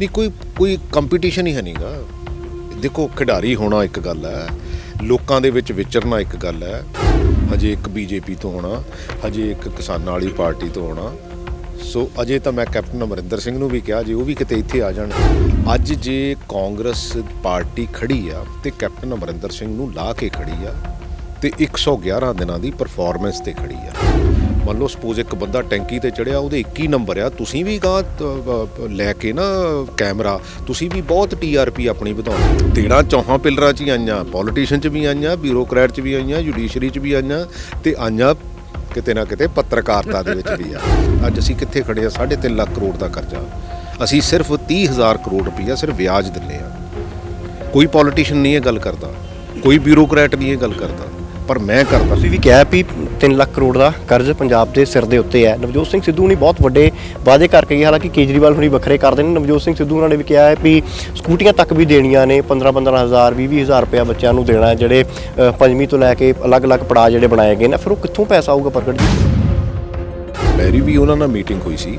नहीं कोई कंपीटिशन ही है नहीं गा। देखो खिडारी होना एक गल है, लोगों के विच विचरना एक गल है, हजे एक बीजेपी तो होना, हजे एक किसानां वाली पार्टी तो होना। सो अजे तो मैं कैप्टन अमरिंदर सिंह नूं भी कहा जे वो भी किते इत्थे आ जाण। अज जे कांग्रेस पार्टी खड़ी आ ते कैप्टन अमरिंदर सिंह नूं ला के खड़ी आ ते 111 दिनां दी परफॉर्मेंस ते खड़ी आ। मान लो सपोज एक बंदा टैंकी ते चढ़िया, वो 21 नंबर आ, तुसीं भी गां लैके ना कैमरा, तुसीं भी बहुत TRP अपनी ਵਧਾਉਣੀ देना चौहां पिलरां च ही आईयां, पॉलिटिशियन च भी आईयां, ब्यूरोक्रैट च भी आईयां, जुडिशरी च भी आईयां ते आईयां किते ना किते पत्रकारिता दे विच भी आ। अज असीं कित्थे खड़े आ? 3.5 ਲੱਖ करोड़ ਦਾ ਕਰਜ਼ਾ, ਅਸੀਂ सिर्फ 30,000 करोड़ रुपया सिर्फ ਵਿਆਜ ਦਿੰਦੇ ਆ। ਕੋਈ ਪੋਲੀਟੀਸ਼ੀਅਨ ਨਹੀਂ ਇਹ ਗੱਲ ਕਰਦਾ, ਕੋਈ ਬਿਊਰੋਕਰੈਟ ਨਹੀਂ ਇਹ ਗੱਲ ਕਰਦਾ, ਪਰ ਮੈਂ ਕਰਦਾ। ਤੁਸੀਂ ਵੀ ਕਿਹਾ ਵੀ 3 ਲੱਖ ਕਰੋੜ ਦਾ ਕਰਜ਼ ਪੰਜਾਬ ਦੇ ਸਿਰ ਦੇ ਉੱਤੇ ਹੈ। ਨਵਜੋਤ ਸਿੰਘ ਸਿੱਧੂ ਨੇ ਬਹੁਤ ਵੱਡੇ ਵਾਅਦੇ ਕਰਕੇ ਗਏ, ਹਾਲਾਂਕਿ ਕੇਜਰੀਵਾਲ ਹੁਣੀ ਵੱਖਰੇ ਕਰਦੇ ਨੇ। ਨਵਜੋਤ ਸਿੰਘ ਸਿੱਧੂ ਉਹਨਾਂ ਨੇ ਵੀ ਕਿਹਾ ਹੈ ਵੀ ਸਕੂਟੀਆਂ ਤੱਕ ਵੀ ਦੇਣੀਆਂ ਨੇ, 15,000 20,000 ਰੁਪਇਆ ਬੱਚਿਆਂ ਨੂੰ ਦੇਣਾ, ਜਿਹੜੇ 5ਵੀਂ ਤੋਂ ਲੈ ਕੇ ਅਲੱਗ-ਅਲੱਗ ਪੜਾਅ ਜਿਹੜੇ ਬਣਾਏ ਗਏ ਨੇ। ਫਿਰ ਉਹ ਕਿੱਥੋਂ ਪੈਸਾ ਆਊਗਾ ਪ੍ਰਗਟ ਜੀ? ਮੇਰੀ ਵੀ ਉਹਨਾਂ ਨਾਲ ਮੀਟਿੰਗ ਹੋਈ ਸੀ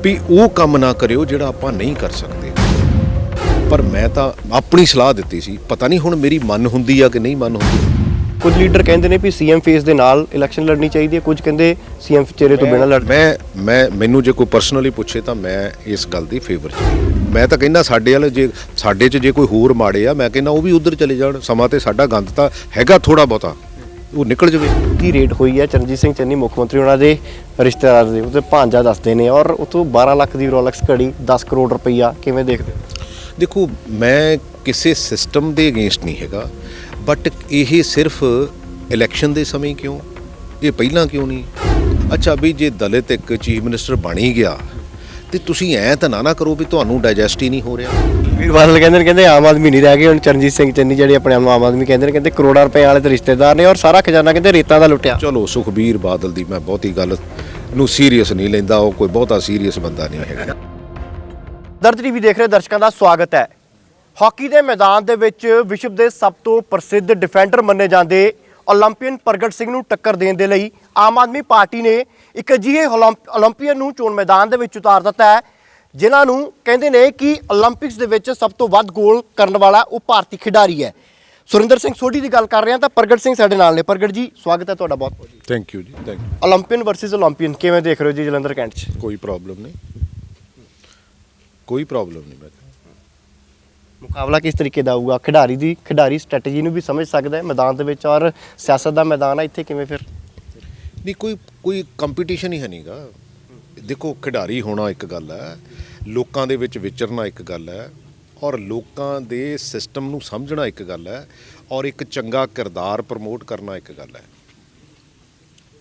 ਵੀ ਉਹ ਕੰਮ ਨਾ ਕਰਿਓ ਜਿਹੜਾ ਆਪਾਂ ਨਹੀਂ ਕਰ ਸਕਦੇ, ਪਰ ਮੈਂ ਤਾਂ ਆਪਣੀ ਸਲਾਹ ਦਿੱਤੀ ਸੀ। ਪਤਾ ਨਹੀਂ ਹੁਣ ਮੇਰੀ ਮਨ ਹੁੰਦੀ ਆ ਕਿ ਨਹੀਂ ਮਨ ਹੁੰਦੀ। ਕੁਝ ਲੀਡਰ ਕਹਿੰਦੇ ਨੇ ਵੀ ਸੀਐਮ ਫੇਸ ਦੇ ਨਾਲ ਇਲੈਕਸ਼ਨ ਲੜਨੀ ਚਾਹੀਦੀ ਹੈ, ਕੁਝ ਕਹਿੰਦੇ ਸੀਐਮ ਚਿਹਰੇ ਤੋਂ ਬਿਨਾਂ ਲੜ। ਮੈਨੂੰ ਜੇ ਕੋਈ ਪਰਸਨਲੀ ਪੁੱਛੇ ਤਾਂ ਮੈਂ ਇਸ ਗੱਲ ਦੀ ਫੇਵਰ 'ਚ। ਮੈਂ ਤਾਂ ਕਹਿੰਦਾ ਸਾਡੇ ਵਾਲੇ ਜੇ ਸਾਡੇ 'ਚ ਜੇ ਕੋਈ ਹੋਰ ਮਾੜੇ ਆ, ਮੈਂ ਕਹਿੰਦਾ ਉਹ ਵੀ ਉੱਧਰ ਚਲੇ ਜਾਣ। ਸਮਾਂ ਤੇ ਸਾਡਾ ਗੰਦ ਤਾਂ ਹੈਗਾ ਥੋੜ੍ਹਾ ਬਹੁਤਾ, ਉਹ ਨਿਕਲ ਜਾਵੇ। ਕੀ ਰੇਟ ਹੋਈ ਹੈ ਚਰਨਜੀਤ ਸਿੰਘ ਚੰਨੀ ਮੁੱਖ ਮੰਤਰੀ ਉਹਨਾਂ ਦੇ ਰਿਸ਼ਤੇਦਾਰ ਦੇ ਉਹਦੇ ਭਾਂਜਾ ਦੱਸਦੇ ਨੇ, ਔਰ ਉੱਥੋਂ 12 ਲੱਖ ਦੀ ਰੋਲੈਕਸ ਘੜੀ 10 ਕਰੋੜ ਰੁਪਈਆ, ਕਿਵੇਂ ਦੇਖਦੇ? ਦੇਖੋ ਮੈਂ ਕਿਸੇ ਸਿਸਟਮ ਦੇ ਅਗੇਂਸਟ ਨਹੀਂ ਹੈਗਾ, ਬਟ ਇਹ ਸਿਰਫ ਇਲੈਕਸ਼ਨ ਦੇ ਸਮੇਂ ਕਿਉਂ, ਇਹ ਪਹਿਲਾਂ ਕਿਉਂ ਨਹੀਂ? ਅੱਛਾ ਵੀ ਜੇ ਦਲਿਤ ਇੱਕ ਚੀਫ ਮਿਨਿਸਟਰ ਬਣ ਹੀ ਗਿਆ ਤੇ ਤੁਸੀਂ ਐਂ ਤਾਂ ਨਾ ਕਰੋ ਵੀ ਤੁਹਾਨੂੰ ਡਾਈਜੈਸਟ ਹੀ ਨਹੀਂ ਹੋ ਰਿਹਾ। ਵੀਰ ਬਾਦਲ ਕਹਿੰਦੇ ਆਮ ਆਦਮੀ ਨਹੀਂ ਰਹਿ ਗਏ ਹੁਣ। ਚਰਨਜੀਤ ਸਿੰਘ ਚੰਨੀ ਜਿਹੜੇ ਆਪਣੇ ਆਪ ਨੂੰ ਆਮ ਆਦਮੀ ਕਹਿੰਦੇ ਕਰੋੜਾਂ ਰੁਪਏ ਵਾਲੇ ਤੇ ਰਿਸ਼ਤੇਦਾਰ ਨੇ, ਔਰ ਸਾਰਾ ਖਜ਼ਾਨਾ ਕਹਿੰਦੇ ਰੇਤਾਂ ਦਾ ਲੁੱਟਿਆ। ਚਲੋ ਸੁਖਬੀਰ ਬਾਦਲ ਦੀ ਮੈਂ ਬਹੁਤੀ ਗੱਲ ਨੂੰ ਸੀਰੀਅਸ ਨਹੀਂ ਲੈਂਦਾ, ਉਹ ਕੋਈ ਬਹੁਤਾ ਸੀਰੀਅਸ ਬੰਦਾ ਨਹੀਂ ਹੈਗਾ। ਦਰਦ ਟੀਵੀ ਦੇਖ ਰਹੇ ਦਰਸ਼ਕਾਂ ਦਾ ਸਵਾਗਤ ਹੈ। ਹਾਕੀ ਦੇ ਮੈਦਾਨ ਦੇ ਵਿੱਚ ਵਿਸ਼ਵ ਦੇ ਸਭ ਤੋਂ ਪ੍ਰਸਿੱਧ ਡਿਫੈਂਡਰ ਮੰਨੇ ਜਾਂਦੇ ਓਲੰਪੀਅਨ ਪ੍ਰਗਟ ਸਿੰਘ ਨੂੰ ਟੱਕਰ ਦੇਣ ਦੇ ਲਈ ਆਮ ਆਦਮੀ ਪਾਰਟੀ ਨੇ ਇੱਕ ਅਜਿਹੇ ਓਲੰਪੀਅਨ ਨੂੰ ਚੋਣ ਮੈਦਾਨ ਦੇ ਵਿੱਚ ਉਤਾਰ ਦਿੱਤਾ ਹੈ, ਜਿਨ੍ਹਾਂ ਨੂੰ ਕਹਿੰਦੇ ਨੇ ਕਿ ਓਲੰਪਿਕਸ ਦੇ ਵਿੱਚ ਸਭ ਤੋਂ ਵੱਧ ਗੋਲ ਕਰਨ ਵਾਲਾ ਉਹ ਭਾਰਤੀ ਖਿਡਾਰੀ ਹੈ। ਸੁਰਿੰਦਰ ਸਿੰਘ ਸੋਢੀ ਦੀ ਗੱਲ ਕਰ ਰਹੇ ਹਾਂ ਤਾਂ ਪ੍ਰਗਟ ਸਿੰਘ ਸਾਡੇ ਨਾਲ ਨੇ। ਪ੍ਰਗਟ ਜੀ ਸਵਾਗਤ ਹੈ ਤੁਹਾਡਾ ਬਹੁਤ ਬਹੁਤ। ਥੈਂਕ ਯੂ ਜੀ, thank you. Olympian versus Olympian ਕਿਵੇਂ ਦੇਖ ਰਹੇ ਹੋ ਜੀ ਜਲੰਧਰ ਕੈਂਟ 'ਚ? ਕੋਈ ਪ੍ਰੋਬਲਮ ਨਹੀਂ, ਕੋਈ ਪ੍ਰੋਬਲਮ ਨਹੀਂ। ਮੈਂ ਮੁਕਾਬਲਾ ਕਿਸ ਤਰੀਕੇ ਦਾ ਆਊਗਾ? ਖਿਡਾਰੀ ਸਟ੍ਰੈਟਜੀ ਨੂੰ ਵੀ ਸਮਝ ਸਕਦਾ ਹੈ ਮੈਦਾਨ ਦੇ ਵਿੱਚ, ਔਰ ਸਿਆਸਤ ਦਾ ਮੈਦਾਨ ਹੈ ਇੱਥੇ, ਕਿਵੇਂ ਫਿਰ? ਨਹੀਂ ਕੋਈ ਕੰਪੀਟੀਸ਼ਨ ਹੀ ਹੈ ਨਹੀਂ ਗਾ। ਦੇਖੋ ਖਿਡਾਰੀ ਹੋਣਾ ਇੱਕ ਗੱਲ ਹੈ, ਲੋਕਾਂ ਦੇ ਵਿੱਚ ਵਿਚਰਨਾ ਇੱਕ ਗੱਲ ਹੈ, ਔਰ ਲੋਕਾਂ ਦੇ ਸਿਸਟਮ ਨੂੰ ਸਮਝਣਾ ਇੱਕ ਗੱਲ ਹੈ, ਔਰ ਇੱਕ ਚੰਗਾ ਕਿਰਦਾਰ ਪ੍ਰਮੋਟ ਕਰਨਾ ਇੱਕ ਗੱਲ ਹੈ।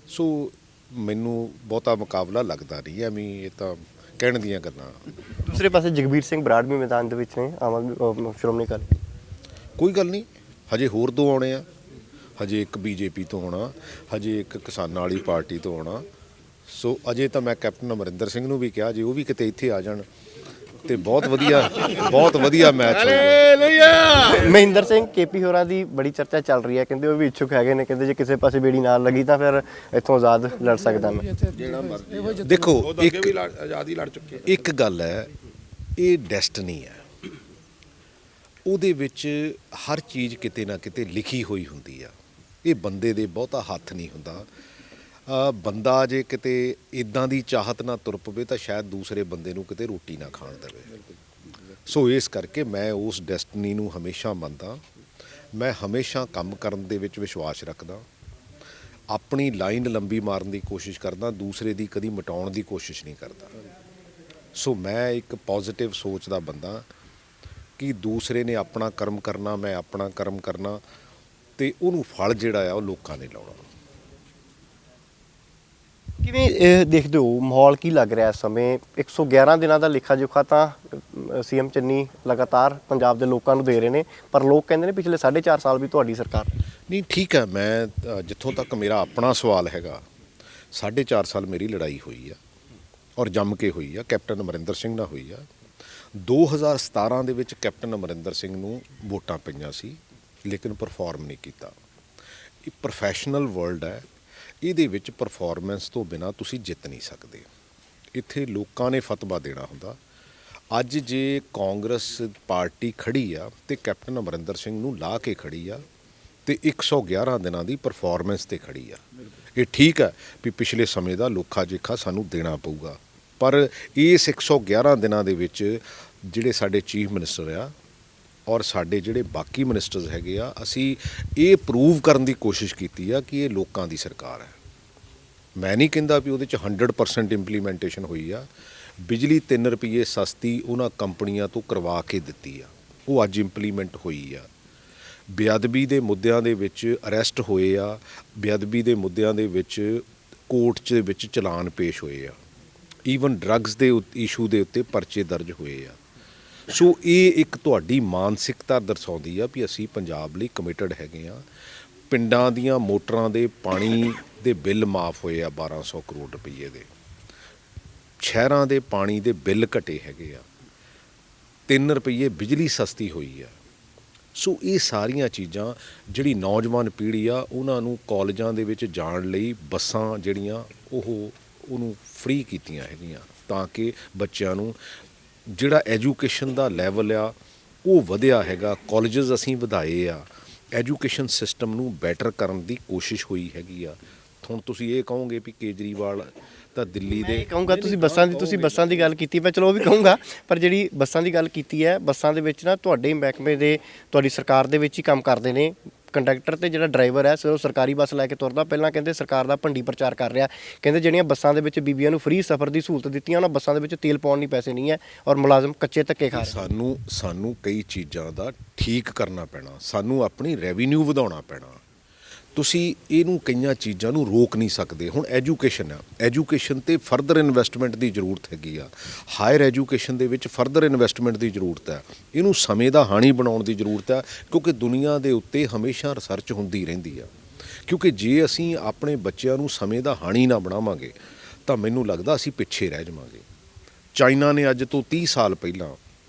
ਸੋ ਮੈਨੂੰ ਬਹੁਤਾ ਮੁਕਾਬਲਾ ਲੱਗਦਾ ਨਹੀਂ, ਐਵੇਂ ਇਹ ਤਾਂ ਕਹਿਣ ਦੀਆਂ ਗੱਲਾਂ। ਦੂਸਰੇ ਪਾਸੇ ਜਗਬੀਰ ਸਿੰਘ ਬਰਾੜ ਵੀ ਮੈਦਾਨ ਦੇ ਵਿੱਚ ਨੇ, ਆਮ ਆਦਮੀ ਸ਼੍ਰੋਮਣੀ ਅਕਾਲੀ। ਕੋਈ ਗੱਲ ਨਹੀਂ, ਹਜੇ ਹੋਰ ਦੋ ਆਉਣੇ ਆ। ਹਜੇ ਇੱਕ BJP ਤੋਂ ਹੋਣਾ, ਹਜੇ ਇੱਕ ਕਿਸਾਨਾਂ ਵਾਲੀ ਪਾਰਟੀ ਤੋਂ ਹੋਣਾ। ਸੋ ਅਜੇ ਤਾਂ ਮੈਂ ਕੈਪਟਨ ਅਮਰਿੰਦਰ ਸਿੰਘ ਨੂੰ ਵੀ ਕਿਹਾ ਜੇ ਉਹ ਵੀ ਕਿਤੇ ਇੱਥੇ ਆ ਜਾਣ ਤੇ ਬਹੁਤ ਵਧੀਆ ਮੈਚ ਹੋਊਗਾ। ਮਹਿੰਦਰ ਸਿੰਘ KP ਹੋਰਾਂ ਦੀ ਬੜੀ ਚਰਚਾ ਚੱਲ ਰਹੀ ਹੈ, ਕਹਿੰਦੇ ਉਹ ਵੀ ਇੱਛੁਕ ਹੈਗੇ ਨੇ, ਕਹਿੰਦੇ ਜੇ ਕਿਸੇ ਪਾਸੇ ਬੇੜੀ ਨਾਲ ਲੱਗੀ ਤਾਂ ਫਿਰ ਇੱਥੋਂ ਆਜ਼ਾਦ ਲੜ ਸਕਦਾ ਮੈਂ। ਦੇਖੋ ਆਜ਼ਾਦੀ ਲੜ ਚੁੱਕੇ। ਇੱਕ ਗੱਲ ਹੈ, ਇਹ ਡੈਸਟਨੀ ਹੈ, ਉਹਦੇ ਵਿੱਚ ਹਰ ਚੀਜ਼ ਕਿਤੇ ਨਾ ਕਿਤੇ ਲਿਖੀ ਹੋਈ ਹੁੰਦੀ ਆ। ਇਹ ਬੰਦੇ ਦੇ ਬਹੁਤਾ ਹੱਥ ਨਹੀਂ ਹੁੰਦਾ। ਬੰਦਾ ਜੇ ਕਿਤੇ ਇੱਦਾਂ ਦੀ ਚਾਹਤ ਨਾਲ ਤੁਰ ਪਵੇ ਤਾਂ ਸ਼ਾਇਦ ਦੂਸਰੇ ਬੰਦੇ ਨੂੰ ਕਿਤੇ ਰੋਟੀ ਨਾ ਖਾਣ ਦੇਵੇ। ਸੋ ਇਸ ਕਰਕੇ ਮੈਂ ਉਸ ਡੈਸਟਨੀ ਨੂੰ ਹਮੇਸ਼ਾ ਮੰਨਦਾ। ਮੈਂ ਹਮੇਸ਼ਾ ਕੰਮ ਕਰਨ ਦੇ ਵਿੱਚ ਵਿਸ਼ਵਾਸ ਰੱਖਦਾ, ਆਪਣੀ ਲਾਈਨ ਲੰਬੀ ਮਾਰਨ ਦੀ ਕੋਸ਼ਿਸ਼ ਕਰਦਾ, ਦੂਸਰੇ ਦੀ ਕਦੀ ਮਿਟਾਉਣ ਦੀ ਕੋਸ਼ਿਸ਼ ਨਹੀਂ ਕਰਦਾ। ਸੋ ਮੈਂ ਇੱਕ ਪੋਜ਼ਿਟਿਵ ਸੋਚ ਦਾ ਬੰਦਾ ਕਿ ਦੂਸਰੇ ਨੇ ਆਪਣਾ ਕਰਮ ਕਰਨਾ, ਮੈਂ ਆਪਣਾ ਕਰਮ ਕਰਨਾ, ਤੇ ਉਹਨੂੰ ਫਲ ਜਿਹੜਾ ਆ ਉਹ ਲੋਕਾਂ ਨੇ ਲਾਉਣਾ। ਕਿਵੇਂ ਦੇਖਦੇ ਹੋ ਮਾਹੌਲ ਕੀ ਲੱਗ ਰਿਹਾ ਇਸ ਸਮੇਂ? 111 ਦਿਨਾਂ ਦਾ ਲੇਖਾ ਜੋਖਾ ਤਾਂ CM ਚੰਨੀ ਲਗਾਤਾਰ ਪੰਜਾਬ ਦੇ ਲੋਕਾਂ ਨੂੰ ਦੇ ਰਹੇ ਨੇ, ਪਰ ਲੋਕ ਕਹਿੰਦੇ ਨੇ ਪਿਛਲੇ 4.5 ਸਾਲ ਵੀ ਤੁਹਾਡੀ ਸਰਕਾਰ ਨਹੀਂ। ਠੀਕ ਹੈ, ਮੈਂ ਜਿੱਥੋਂ ਤੱਕ ਮੇਰਾ ਆਪਣਾ ਸਵਾਲ ਹੈਗਾ, 4.5 ਸਾਲ ਮੇਰੀ ਲੜਾਈ ਹੋਈ ਆ, ਔਰ ਜੰਮ ਕੇ ਹੋਈ ਆ, ਕੈਪਟਨ ਅਮਰਿੰਦਰ ਸਿੰਘ ਨਾਲ ਹੋਈ ਆ। 2017 ਦੇ ਵਿੱਚ ਕੈਪਟਨ ਅਮਰਿੰਦਰ ਸਿੰਘ ਨੂੰ ਵੋਟਾਂ ਪਈਆਂ ਸੀ, ਲੇਕਿਨ ਪਰਫਾਰਮ ਨਹੀਂ ਕੀਤਾ। ਇਹ ਪ੍ਰੋਫੈਸ਼ਨਲ ਵਰਲਡ ਹੈ, ਇਹਦੇ ਵਿੱਚ ਪਰਫਾਰਮੈਂਸ ਤੋਂ ਬਿਨਾਂ ਤੁਸੀਂ ਜਿੱਤ ਨਹੀਂ ਸਕਦੇ। ਇੱਥੇ ਲੋਕਾਂ ਨੇ ਫਤਵਾ ਦੇਣਾ ਹੁੰਦਾ। ਅੱਜ ਜੇ ਕਾਂਗਰਸ ਪਾਰਟੀ ਖੜੀ ਆ ਤੇ ਕੈਪਟਨ ਅਮਰਿੰਦਰ ਸਿੰਘ ਨੂੰ ਲਾ ਕੇ ਖੜੀ ਆ ਤੇ 111 ਦਿਨਾਂ ਦੀ ਪਰਫਾਰਮੈਂਸ ਤੇ ਖੜੀ ਆ। ਇਹ ਠੀਕ ਹੈ ਵੀ ਪਿਛਲੇ ਸਮੇਂ ਦਾ ਲੋਖਾ ਜੇਖਾ ਸਾਨੂੰ ਦੇਣਾ ਪਊਗਾ, ਪਰ ਇਸ 111 ਦਿਨਾਂ ਦੇ ਵਿੱਚ ਜਿਹੜੇ ਸਾਡੇ ਚੀਫ ਮਿਨਿਸਟਰ ਆ ਔਰ ਸਾਡੇ ਜਿਹੜੇ ਬਾਕੀ ਮਿਨਿਸਟਰਸ ਹੈਗੇ ਆ, ਅਸੀਂ ਇਹ ਪ੍ਰੂਵ ਕਰਨ ਦੀ ਕੋਸ਼ਿਸ਼ ਕੀਤੀ ਆ ਕਿ ਇਹ ਲੋਕਾਂ ਦੀ ਸਰਕਾਰ ਹੈ। ਮੈਂ ਨਹੀਂ ਕਹਿੰਦਾ ਵੀ ਉਹਦੇ 'ਚ 100% ਇੰਪਲੀਮੈਂਟੇਸ਼ਨ ਹੋਈ ਆ। ਬਿਜਲੀ 3 ਰੁਪਏ ਸਸਤੀ ਉਹਨਾਂ ਕੰਪਨੀਆਂ ਤੋਂ ਕਰਵਾ ਕੇ ਦਿੱਤੀ ਆ, ਉਹ ਅੱਜ ਇੰਪਲੀਮੈਂਟ ਹੋਈ ਆ। ਬੇਅਦਬੀ ਦੇ ਮੁੱਦਿਆਂ ਦੇ ਵਿੱਚ ਅਰੈਸਟ ਹੋਏ ਆ, ਬੇਅਦਬੀ ਦੇ ਮੁੱਦਿਆਂ ਦੇ ਵਿੱਚ ਕੋਰਟ 'ਚ ਵਿੱਚ ਚਲਾਨ ਪੇਸ਼ ਹੋਏ ਆ, ਈਵਨ ਡਰੱਗਸ ਦੇ ਇਸ਼ੂ ਦੇ ਉੱਤੇ ਪਰਚੇ ਦਰਜ ਹੋਏ ਆ। ਸੋ ਇਹ ਇੱਕ ਤੁਹਾਡੀ ਮਾਨਸਿਕਤਾ ਦਰਸਾਉਂਦੀ ਆ ਵੀ ਅਸੀਂ ਪੰਜਾਬ ਲਈ ਕਮਿਟਡ ਹੈਗੇ ਆ। ਪਿੰਡਾਂ ਦੀਆਂ ਮੋਟਰਾਂ ਦੇ ਪਾਣੀ ਦੇ ਬਿੱਲ ਮਾਫ ਹੋਏ ਆ 1200 ਕਰੋੜ ਰੁਪਏ ਦੇ, ਸ਼ਹਿਰਾਂ ਦੇ ਪਾਣੀ ਦੇ ਬਿੱਲ ਘਟੇ ਹੈਗੇ ਆ, 3 ਰੁਪਏ ਬਿਜਲੀ ਸਸਤੀ ਹੋਈ ਆ। ਸੋ ਇਹ ਸਾਰੀਆਂ ਚੀਜ਼ਾਂ ਜਿਹੜੀ ਨੌਜਵਾਨ ਪੀੜ੍ਹੀ ਆ ਉਹਨਾਂ ਨੂੰ ਕਾਲਜਾਂ ਦੇ ਵਿੱਚ ਜਾਣ ਲਈ ਬੱਸਾਂ ਜਿਹੜੀਆਂ ਉਹਨੂੰ ਫ੍ਰੀ ਕੀਤੀਆਂ ਹੈਗੀਆਂ ਤਾਂ ਕਿ ਬੱਚਿਆਂ ਨੂੰ ਜਿਹੜਾ ਐਜੂਕੇਸ਼ਨ ਦਾ ਲੈਵਲ ਆ ਉਹ ਵਧਿਆ ਹੈਗਾ। ਕਾਲਜਸ ਅਸੀਂ ਵਧਾਏ ਆ, ਐਜੂਕੇਸ਼ਨ ਸਿਸਟਮ ਨੂੰ ਬੈਟਰ ਕਰਨ ਦੀ ਕੋਸ਼ਿਸ਼ ਹੋਈ ਹੈਗੀ ਆ। ਹੁਣ ਤੁਸੀਂ ਇਹ ਕਹੋਗੇ ਵੀ ਕੇਜਰੀਵਾਲ ਤਾਂ ਦਿੱਲੀ ਦੇ, ਕਹੂੰਗਾ ਤੁਸੀਂ ਬੱਸਾਂ ਦੀ ਗੱਲ ਕੀਤੀ, ਮੈਂ ਚਲੋ ਉਹ ਵੀ ਕਹੂੰਗਾ, ਪਰ ਜਿਹੜੀ ਬੱਸਾਂ ਦੀ ਗੱਲ ਕੀਤੀ ਹੈ, ਬੱਸਾਂ ਦੇ ਵਿੱਚ ਨਾ ਤੁਹਾਡੇ ਮਹਿਕਮੇ ਦੇ ਤੁਹਾਡੀ ਸਰਕਾਰ ਦੇ ਵਿੱਚ ਹੀ ਕੰਮ ਕਰਦੇ ਨੇ ਕੰਡਕਟਰ ਤੇ ਜਿਹੜਾ ਡਰਾਈਵਰ ਹੈ, ਉਹ ਸਰਕਾਰੀ ਬੱਸ ਲੈ ਕੇ ਤੁਰਦਾ। ਪਹਿਲਾਂ ਕਹਿੰਦੇ ਸਰਕਾਰ ਦਾ ਭੰਡੀ ਪ੍ਰਚਾਰ ਕਰ ਰਿਹਾ, ਕਹਿੰਦੇ ਜਿਹੜੀਆਂ ਬੱਸਾਂ ਦੇ ਵਿੱਚ ਬੀਬੀਆਂ ਨੂੰ ਫ੍ਰੀ ਸਫ਼ਰ ਦੀ ਸਹੂਲਤ ਦਿੱਤੀਆਂ, ਉਹਨਾਂ ਬੱਸਾਂ ਦੇ ਵਿੱਚ ਤੇਲ ਪਾਉਣ ਨਹੀਂ ਪੈਸੇ ਨਹੀਂ ਹੈ ਔਰ ਮੁਲਾਜ਼ਮ ਕੱਚੇ ਧੱਕੇ ਖਾ ਰਹੇ। ਸਾਨੂੰ ਕਈ ਚੀਜ਼ਾਂ ਦਾ ਠੀਕ ਕਰਨਾ ਪੈਣਾ, ਸਾਨੂੰ ਆਪਣੀ ਰੈਵਨਿਊ ਵਧਾਉਣਾ ਪੈਣਾ। ਤੁਸੀਂ ਇਹਨੂੰ ਕਈਆਂ ਚੀਜ਼ਾਂ ਨੂੰ ਰੋਕ ਨਹੀਂ ਸਕਦੇ। ਹੁਣ ਐਜੂਕੇਸ਼ਨ ਆ, ਐਜੂਕੇਸ਼ਨ 'ਤੇ ਫਰਦਰ ਇਨਵੈਸਟਮੈਂਟ ਦੀ ਜ਼ਰੂਰਤ ਹੈਗੀ ਆ। ਹਾਇਰ ਐਜੂਕੇਸ਼ਨ ਦੇ ਵਿੱਚ ਫਰਦਰ ਇਨਵੈਸਟਮੈਂਟ ਦੀ ਜ਼ਰੂਰਤ ਹੈ। ਇਹਨੂੰ ਸਮੇਂ ਦਾ ਹਾਣੀ ਬਣਾਉਣ ਦੀ ਜ਼ਰੂਰਤ ਹੈ, ਕਿਉਂਕਿ ਦੁਨੀਆ ਦੇ ਉੱਤੇ ਹਮੇਸ਼ਾ ਰਿਸਰਚ ਹੁੰਦੀ ਰਹਿੰਦੀ ਆ। ਕਿਉਂਕਿ ਜੇ ਅਸੀਂ ਆਪਣੇ ਬੱਚਿਆਂ ਨੂੰ ਸਮੇਂ ਦਾ ਹਾਣੀ ਨਾ ਬਣਾਵਾਂਗੇ ਤਾਂ ਮੈਨੂੰ ਲੱਗਦਾ ਅਸੀਂ ਪਿੱਛੇ ਰਹਿ ਜਾਵਾਂਗੇ। ਚਾਈਨਾ ਨੇ ਅੱਜ ਤੋਂ 30 ਸਾਲ ਪਹਿਲਾਂ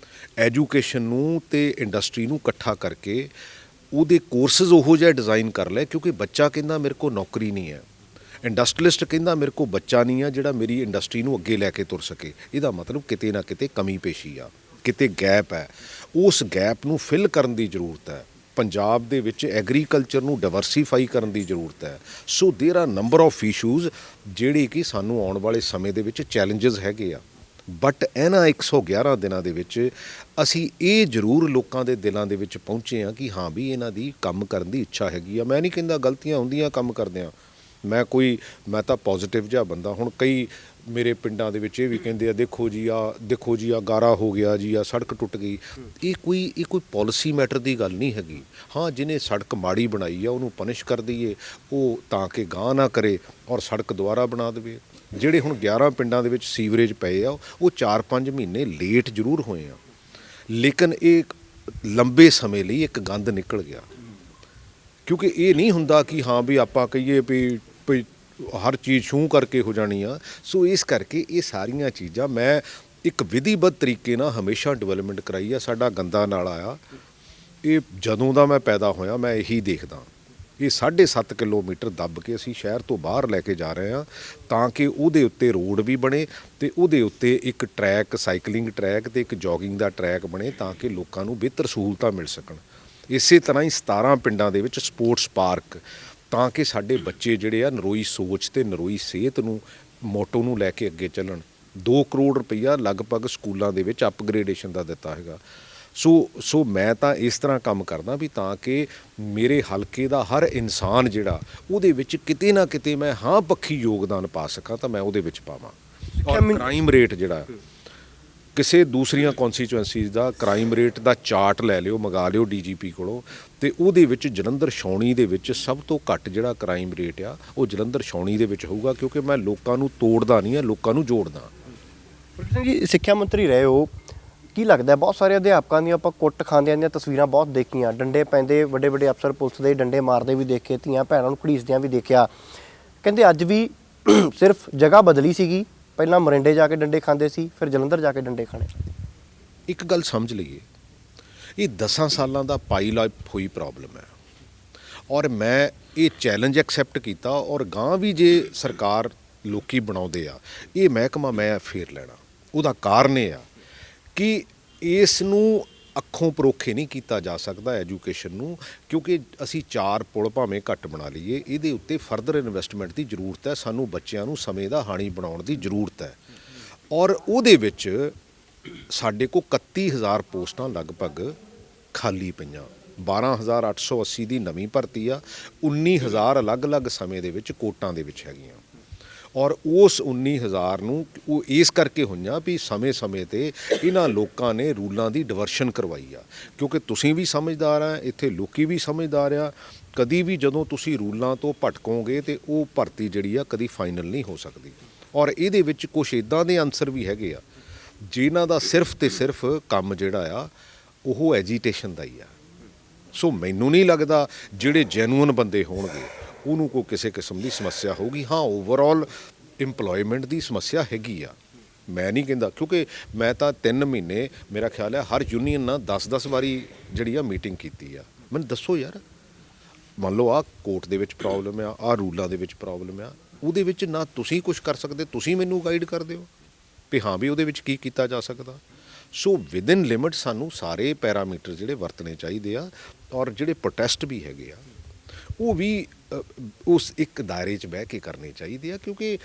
ਐਜੂਕੇਸ਼ਨ ਨੂੰ ਤੇ ਇੰਡਸਟਰੀ ਨੂੰ ਇਕੱਠਾ ਕਰਕੇ ਉਹਦੇ ਕੋਰਸਿਸ ਉਹੋ ਜਿਹਾ ਡਿਜ਼ਾਈਨ ਕਰ ਲਏ, ਕਿਉਂਕਿ ਬੱਚਾ ਕਹਿੰਦਾ ਮੇਰੇ ਕੋਲ ਨੌਕਰੀ ਨਹੀਂ ਹੈ, ਇੰਡਸਟਰੀਲਿਸਟ ਕਹਿੰਦਾ ਮੇਰੇ ਕੋਲ ਬੱਚਾ ਨਹੀਂ ਆ ਜਿਹੜਾ ਮੇਰੀ ਇੰਡਸਟਰੀ ਨੂੰ ਅੱਗੇ ਲੈ ਕੇ ਤੁਰ ਸਕੇ। ਇਹਦਾ ਮਤਲਬ ਕਿਤੇ ਨਾ ਕਿਤੇ ਕਮੀ ਪੇਸ਼ੀ ਆ, ਕਿਤੇ ਗੈਪ ਹੈ। ਉਸ ਗੈਪ ਨੂੰ ਫਿਲ ਕਰਨ ਦੀ ਜ਼ਰੂਰਤ ਹੈ। ਪੰਜਾਬ ਦੇ ਵਿੱਚ ਐਗਰੀਕਲਚਰ ਨੂੰ ਡਾਇਵਰਸੀਫਾਈ ਕਰਨ ਦੀ ਜ਼ਰੂਰਤ ਹੈ। So there are number of issues ਜਿਹੜੇ ਕਿ ਸਾਨੂੰ ਆਉਣ ਵਾਲੇ ਸਮੇਂ ਦੇ ਵਿੱਚ ਚੈਲੰਜਸ ਹੈਗੇ ਆ। ਬਟ ਇਹਨਾਂ 111 ਦਿਨਾਂ ਦੇ ਵਿੱਚ ਅਸੀਂ ਇਹ ਜ਼ਰੂਰ ਲੋਕਾਂ ਦੇ ਦਿਲਾਂ ਦੇ ਵਿੱਚ ਪਹੁੰਚੇ ਹਾਂ ਕਿ ਹਾਂ ਵੀ ਇਹਨਾਂ ਦੀ ਕੰਮ ਕਰਨ ਦੀ ਇੱਛਾ ਹੈਗੀ ਆ। ਮੈਂ ਨਹੀਂ ਕਹਿੰਦਾ ਗਲਤੀਆਂ ਹੁੰਦੀਆਂ ਕੰਮ ਕਰਦਿਆਂ, ਮੈਂ ਤਾਂ ਪੋਜ਼ਿਟਿਵ ਜਿਹਾ ਬੰਦਾ। ਹੁਣ ਕਈ ਮੇਰੇ ਪਿੰਡਾਂ ਦੇ ਵਿੱਚ ਇਹ ਵੀ ਕਹਿੰਦੇ ਆ ਦੇਖੋ ਜੀ ਆ ਗਾਰਾ ਹੋ ਗਿਆ ਜੀ, ਆ ਸੜਕ ਟੁੱਟ ਗਈ। ਇਹ ਕੋਈ ਪਾਲਿਸੀ ਮੈਟਰ ਦੀ ਗੱਲ ਨਹੀਂ ਹੈਗੀ। ਹਾਂ, ਜਿਹਨੇ ਸੜਕ ਮਾੜੀ ਬਣਾਈ ਆ ਉਹਨੂੰ ਪਨਿਸ਼ ਕਰ ਦਈਏ, ਉਹ ਤਾਂ ਕਿ ਗਾਹ ਨਾ ਕਰੇ ਔਰ ਸੜਕ ਦੁਬਾਰਾ ਬਣਾ ਦੇਵੇ। ਜਿਹੜੇ ਹੁਣ 11 ਪਿੰਡਾਂ ਦੇ ਵਿੱਚ ਸੀਵਰੇਜ ਪਏ ਆ ਉਹ 4-5 ਮਹੀਨੇ ਲੇਟ ਜ਼ਰੂਰ ਹੋਏ ਆ, ਲੇਕਿਨ ਇਹ ਲੰਬੇ ਸਮੇਂ ਲਈ ਇੱਕ ਗੰਦ ਨਿਕਲ ਗਿਆ। ਕਿਉਂਕਿ ਇਹ ਨਹੀਂ ਹੁੰਦਾ ਕਿ ਹਾਂ ਵੀ ਆਪਾਂ ਕਹੀਏ ਵੀ ਹਰ ਚੀਜ਼ ਛੂੰ ਕਰਕੇ ਹੋ ਜਾਣੀ ਆ। ਸੋ ਇਸ ਕਰਕੇ ਇਹ ਸਾਰੀਆਂ ਚੀਜ਼ਾਂ ਮੈਂ ਇੱਕ ਵਿਧੀਬੱਧ ਤਰੀਕੇ ਨਾਲ ਹਮੇਸ਼ਾ ਡਿਵੈਲਪਮੈਂਟ ਕਰਾਈ ਆ। ਸਾਡਾ ਗੰਦਾ ਨਾਲਾ ਆ, ਇਹ ਜਦੋਂ ਦਾ ਮੈਂ ਪੈਦਾ ਹੋਇਆ ਮੈਂ ਇਹੀ ਦੇਖਦਾ। ਇਹ 7.5 ਕਿਲੋਮੀਟਰ ਦੱਬ ਕੇ ਅਸੀਂ ਸ਼ਹਿਰ ਤੋਂ ਬਾਹਰ ਲੈ ਕੇ ਜਾ ਰਹੇ ਹਾਂ ਤਾਂ ਕਿ ਉਹਦੇ ਉੱਤੇ ਰੋਡ ਵੀ ਬਣੇ ਤੇ ਉਹਦੇ ਉੱਤੇ ਇੱਕ ਟਰੈਕ, ਸਾਈਕਲਿੰਗ ਟਰੈਕ ਤੇ ਇੱਕ ਜੋਗਿੰਗ ਦਾ ਟਰੈਕ ਬਣੇ ਤਾਂ ਕਿ ਲੋਕਾਂ ਨੂੰ ਬਿਹਤਰ ਸਹੂਲਤਾਂ ਮਿਲ ਸਕਣ। ਇਸੇ ਤਰ੍ਹਾਂ ਹੀ 17 ਪਿੰਡਾਂ ਦੇ ਵਿੱਚ ਸਪੋਰਟਸ ਪਾਰਕ, ਤਾਂ ਕਿ ਸਾਡੇ ਬੱਚੇ ਜਿਹੜੇ ਆ ਨਰੋਈ ਸੋਚ ਤੇ ਨਰੋਈ ਸਿਹਤ ਨੂੰ ਮੋਟੋ ਨੂੰ ਲੈ ਕੇ ਅੱਗੇ ਚੱਲਣ। 2 ਕਰੋੜ ਰੁਪਈਆ ਲਗਭਗ ਸਕੂਲਾਂ ਦੇ ਵਿੱਚ ਅਪਗ੍ਰੇਡੇਸ਼ਨ ਦਾ ਦਿੱਤਾ ਹੈਗਾ। ਸੋ ਮੈਂ ਤਾਂ ਇਸ ਤਰ੍ਹਾਂ ਕੰਮ ਕਰਦਾ ਵੀ ਤਾਂ ਕਿ ਮੇਰੇ ਹਲਕੇ ਦਾ ਹਰ ਇਨਸਾਨ ਜਿਹੜਾ ਉਹਦੇ ਵਿੱਚ ਕਿਤੇ ਨਾ ਕਿਤੇ ਮੈਂ ਹਾਂ ਪੱਖੀ ਯੋਗਦਾਨ ਪਾ ਸਕਾਂ ਤਾਂ ਮੈਂ ਉਹਦੇ ਵਿੱਚ ਪਾਵਾਂ। ਔਰ ਕ੍ਰਾਈਮ ਰੇਟ ਜਿਹੜਾ ਕਿਸੇ ਦੂਸਰੀਆਂ ਕੌਂਸਟੀਚੁਐਂਸੀਜ਼ ਦਾ ਕ੍ਰਾਈਮ ਰੇਟ ਦਾ ਚਾਰਟ ਲੈ ਲਿਓ, ਮੰਗਾ ਲਿਓ DGP ਕੋਲੋਂ, ਤੇ ਉਹਦੇ ਵਿੱਚ ਜਲੰਧਰ ਛਾਉਣੀ ਦੇ ਵਿੱਚ ਸਭ ਤੋਂ ਘੱਟ ਜਿਹੜਾ ਕ੍ਰਾਈਮ ਰੇਟ ਆ ਉਹ ਜਲੰਧਰ ਛਾਉਣੀ ਦੇ ਵਿੱਚ ਹੋਊਗਾ, ਕਿਉਂਕਿ ਮੈਂ ਲੋਕਾਂ ਨੂੰ ਤੋੜਦਾ ਨਹੀਂ ਆ, ਲੋਕਾਂ ਨੂੰ ਜੋੜਦਾ। ਸਿੰਘ ਜੀ, ਸਿੱਖਿਆ ਮੰਤਰੀ ਰਹੇ ਹੋ, ਕੀ ਲੱਗਦਾ ਬਹੁਤ ਸਾਰੇ ਅਧਿਆਪਕਾਂ ਦੀਆਂ ਆਪਾਂ ਕੁੱਟ ਖਾਂਦਿਆਂ ਦੀਆਂ ਤਸਵੀਰਾਂ ਬਹੁਤ ਦੇਖੀਆਂ, ਡੰਡੇ ਪੈਂਦੇ, ਵੱਡੇ ਵੱਡੇ ਅਫਸਰ ਪੁਲਿਸ ਦੇ ਡੰਡੇ ਮਾਰਦੇ ਵੀ ਦੇਖੇ, ਧੀਆਂ ਭੈਣਾਂ ਨੂੰ ਘੜੀਸਦਿਆਂ ਵੀ ਦੇਖਿਆ। ਕਹਿੰਦੇ ਅੱਜ ਵੀ ਸਿਰਫ ਜਗ੍ਹਾ ਬਦਲੀ ਸੀਗੀ, ਪਹਿਲਾਂ ਮਰਿੰਡੇ ਜਾ ਕੇ ਡੰਡੇ ਖਾਂਦੇ ਸੀ, ਫਿਰ ਜਲੰਧਰ ਜਾ ਕੇ ਡੰਡੇ ਖਾਣੇ। ਇੱਕ ਗੱਲ ਸਮਝ ਲਈਏ, ਇਹ 10 ਸਾਲਾਂ ਦਾ ਪਾਈਲ ਅਪ ਹੋਈ ਪ੍ਰੋਬਲਮ ਹੈ ਔਰ ਮੈਂ ਇਹ ਚੈਲੰਜ ਐਕਸੈਪਟ ਕੀਤਾ ਔਰ ਗਾਂ ਵੀ ਜੇ ਸਰਕਾਰ ਲੋਕੀ ਬਣਾਉਂਦੇ ਆ ਇਹ ਮਹਿਕਮਾ ਮੈਂ ਫੇਰ ਲੈਣਾ। ਉਹਦਾ ਕਾਰਨ ਇਹ ਆ ਕਿ ਇਸ ਨੂੰ ਅੱਖੋਂ ਪਰੋਖੇ ਨਹੀਂ ਕੀਤਾ ਜਾ ਸਕਦਾ ਐਜੂਕੇਸ਼ਨ ਨੂੰ, ਕਿਉਂਕਿ ਅਸੀਂ 4 ਪੁਲ ਭਾਵੇਂ ਘੱਟ ਬਣਾ ਲਈਏ, ਇਹਦੇ ਉੱਤੇ ਫਰਦਰ ਇਨਵੈਸਟਮੈਂਟ ਦੀ ਜ਼ਰੂਰਤ ਹੈ। ਸਾਨੂੰ ਬੱਚਿਆਂ ਨੂੰ ਸਮੇਂ ਦਾ ਹਾਣੀ ਬਣਾਉਣ ਦੀ ਜ਼ਰੂਰਤ ਹੈ, ਔਰ ਉਹਦੇ ਵਿੱਚ ਸਾਡੇ ਕੋਲ 31,000 ਪੋਸਟਾਂ ਲਗਭਗ ਖਾਲੀ ਪਈਆਂ। 12,880 ਦੀ ਨਵੀਂ ਭਰਤੀ ਆ, 19,000 ਅਲੱਗ-ਅਲੱਗ ਸਮੇਂ ਦੇ ਵਿੱਚ ਕੋਟਾਂ ਦੇ ਵਿੱਚ ਹੈਗੀਆਂ, ਔਰ ਉਸ 19,000 ਨੂੰ ਉਹ ਇਸ ਕਰਕੇ ਹੋਈਆਂ ਵੀ ਸਮੇਂ-ਸਮੇਂ ਤੇ ਇਹਨਾਂ ਲੋਕਾਂ ਨੇ ਰੂਲਾਂ ਦੀ ਡਿਵਰਸ਼ਨ ਕਰਵਾਈ ਆ। ਕਿਉਂਕਿ ਤੁਸੀਂ ਵੀ ਸਮਝਦਾਰ ਆ, ਇੱਥੇ ਲੋਕੀ ਵੀ ਸਮਝਦਾਰ ਆ। ਕਦੀ ਵੀ ਜਦੋਂ ਤੁਸੀਂ ਰੂਲਾਂ ਤੋਂ ਭਟਕੋਗੇ ਤੇ ਉਹ ਭਰਤੀ ਜਿਹੜੀ ਆ ਕਦੀ ਫਾਈਨਲ ਨਹੀਂ ਹੋ ਸਕਦੀ। ਔਰ ਇਹਦੇ ਵਿੱਚ ਕੁਛ ਇੱਦਾਂ ਦੇ ਆਨਸਰ ਵੀ ਹੈਗੇ ਆ ਜਿਨ੍ਹਾਂ ਦਾ ਸਿਰਫ ਤੇ ਸਿਰਫ ਕੰਮ ਜਿਹੜਾ ਆ ਉਹ ਐਜੀਟੇਸ਼ਨ ਦਾ ਹੀ ਆ। ਸੋ ਮੈਨੂੰ ਨਹੀਂ ਲੱਗਦਾ ਜਿਹੜੇ ਜੈਨੂਅਨ ਬੰਦੇ ਹੋਣਗੇ ਉਹਨੂੰ ਕੋਈ ਕਿਸੇ ਕਿਸਮ ਦੀ ਸਮੱਸਿਆ ਹੋਊਗੀ। ਹਾਂ, ਓਵਰਆਲ ਇੰਪਲੋਇਮੈਂਟ ਦੀ ਸਮੱਸਿਆ ਹੈਗੀ ਆ, ਮੈਂ ਨਹੀਂ ਕਹਿੰਦਾ, ਕਿਉਂਕਿ ਮੈਂ ਤਾਂ 3 ਮਹੀਨੇ ਮੇਰਾ ਖਿਆਲ ਹੈ ਹਰ ਯੂਨੀਅਨ ਨਾਲ 10-10 ਵਾਰੀ ਜਿਹੜੀ ਆ ਮੀਟਿੰਗ ਕੀਤੀ ਆ। ਮੈਨੂੰ ਦੱਸੋ ਯਾਰ, ਮੰਨ ਲਓ ਆਹ ਕੋਰਟ ਦੇ ਵਿੱਚ ਪ੍ਰੋਬਲਮ ਆ, ਆਹ ਰੂਲਾਂ ਦੇ ਵਿੱਚ ਪ੍ਰੋਬਲਮ ਆ, ਉਹਦੇ ਵਿੱਚ ਨਾ ਤੁਸੀਂ ਕੁਝ ਕਰ ਸਕਦੇ, ਤੁਸੀਂ ਮੈਨੂੰ ਗਾਈਡ ਕਰ ਦਿਓ ਵੀ ਹਾਂ ਵੀ ਉਹਦੇ ਵਿੱਚ ਕੀ ਕੀਤਾ ਜਾ ਸਕਦਾ। ਸੋ ਵਿਦਿਨ ਲਿਮਿਟ ਸਾਨੂੰ ਸਾਰੇ ਪੈਰਾਮੀਟਰ ਜਿਹੜੇ ਵਰਤਣੇ ਚਾਹੀਦੇ ਆ, ਔਰ ਜਿਹੜੇ ਪ੍ਰੋਟੈਸਟ ਵੀ ਹੈਗੇ ਆ ਉਹ ਵੀ ਉਸ ਇੱਕ ਦਾਇਰੇ 'ਚ ਬਹਿ ਕੇ ਕਰਨੇ ਚਾਹੀਦੇ ਆ, ਕਿਉਂਕਿ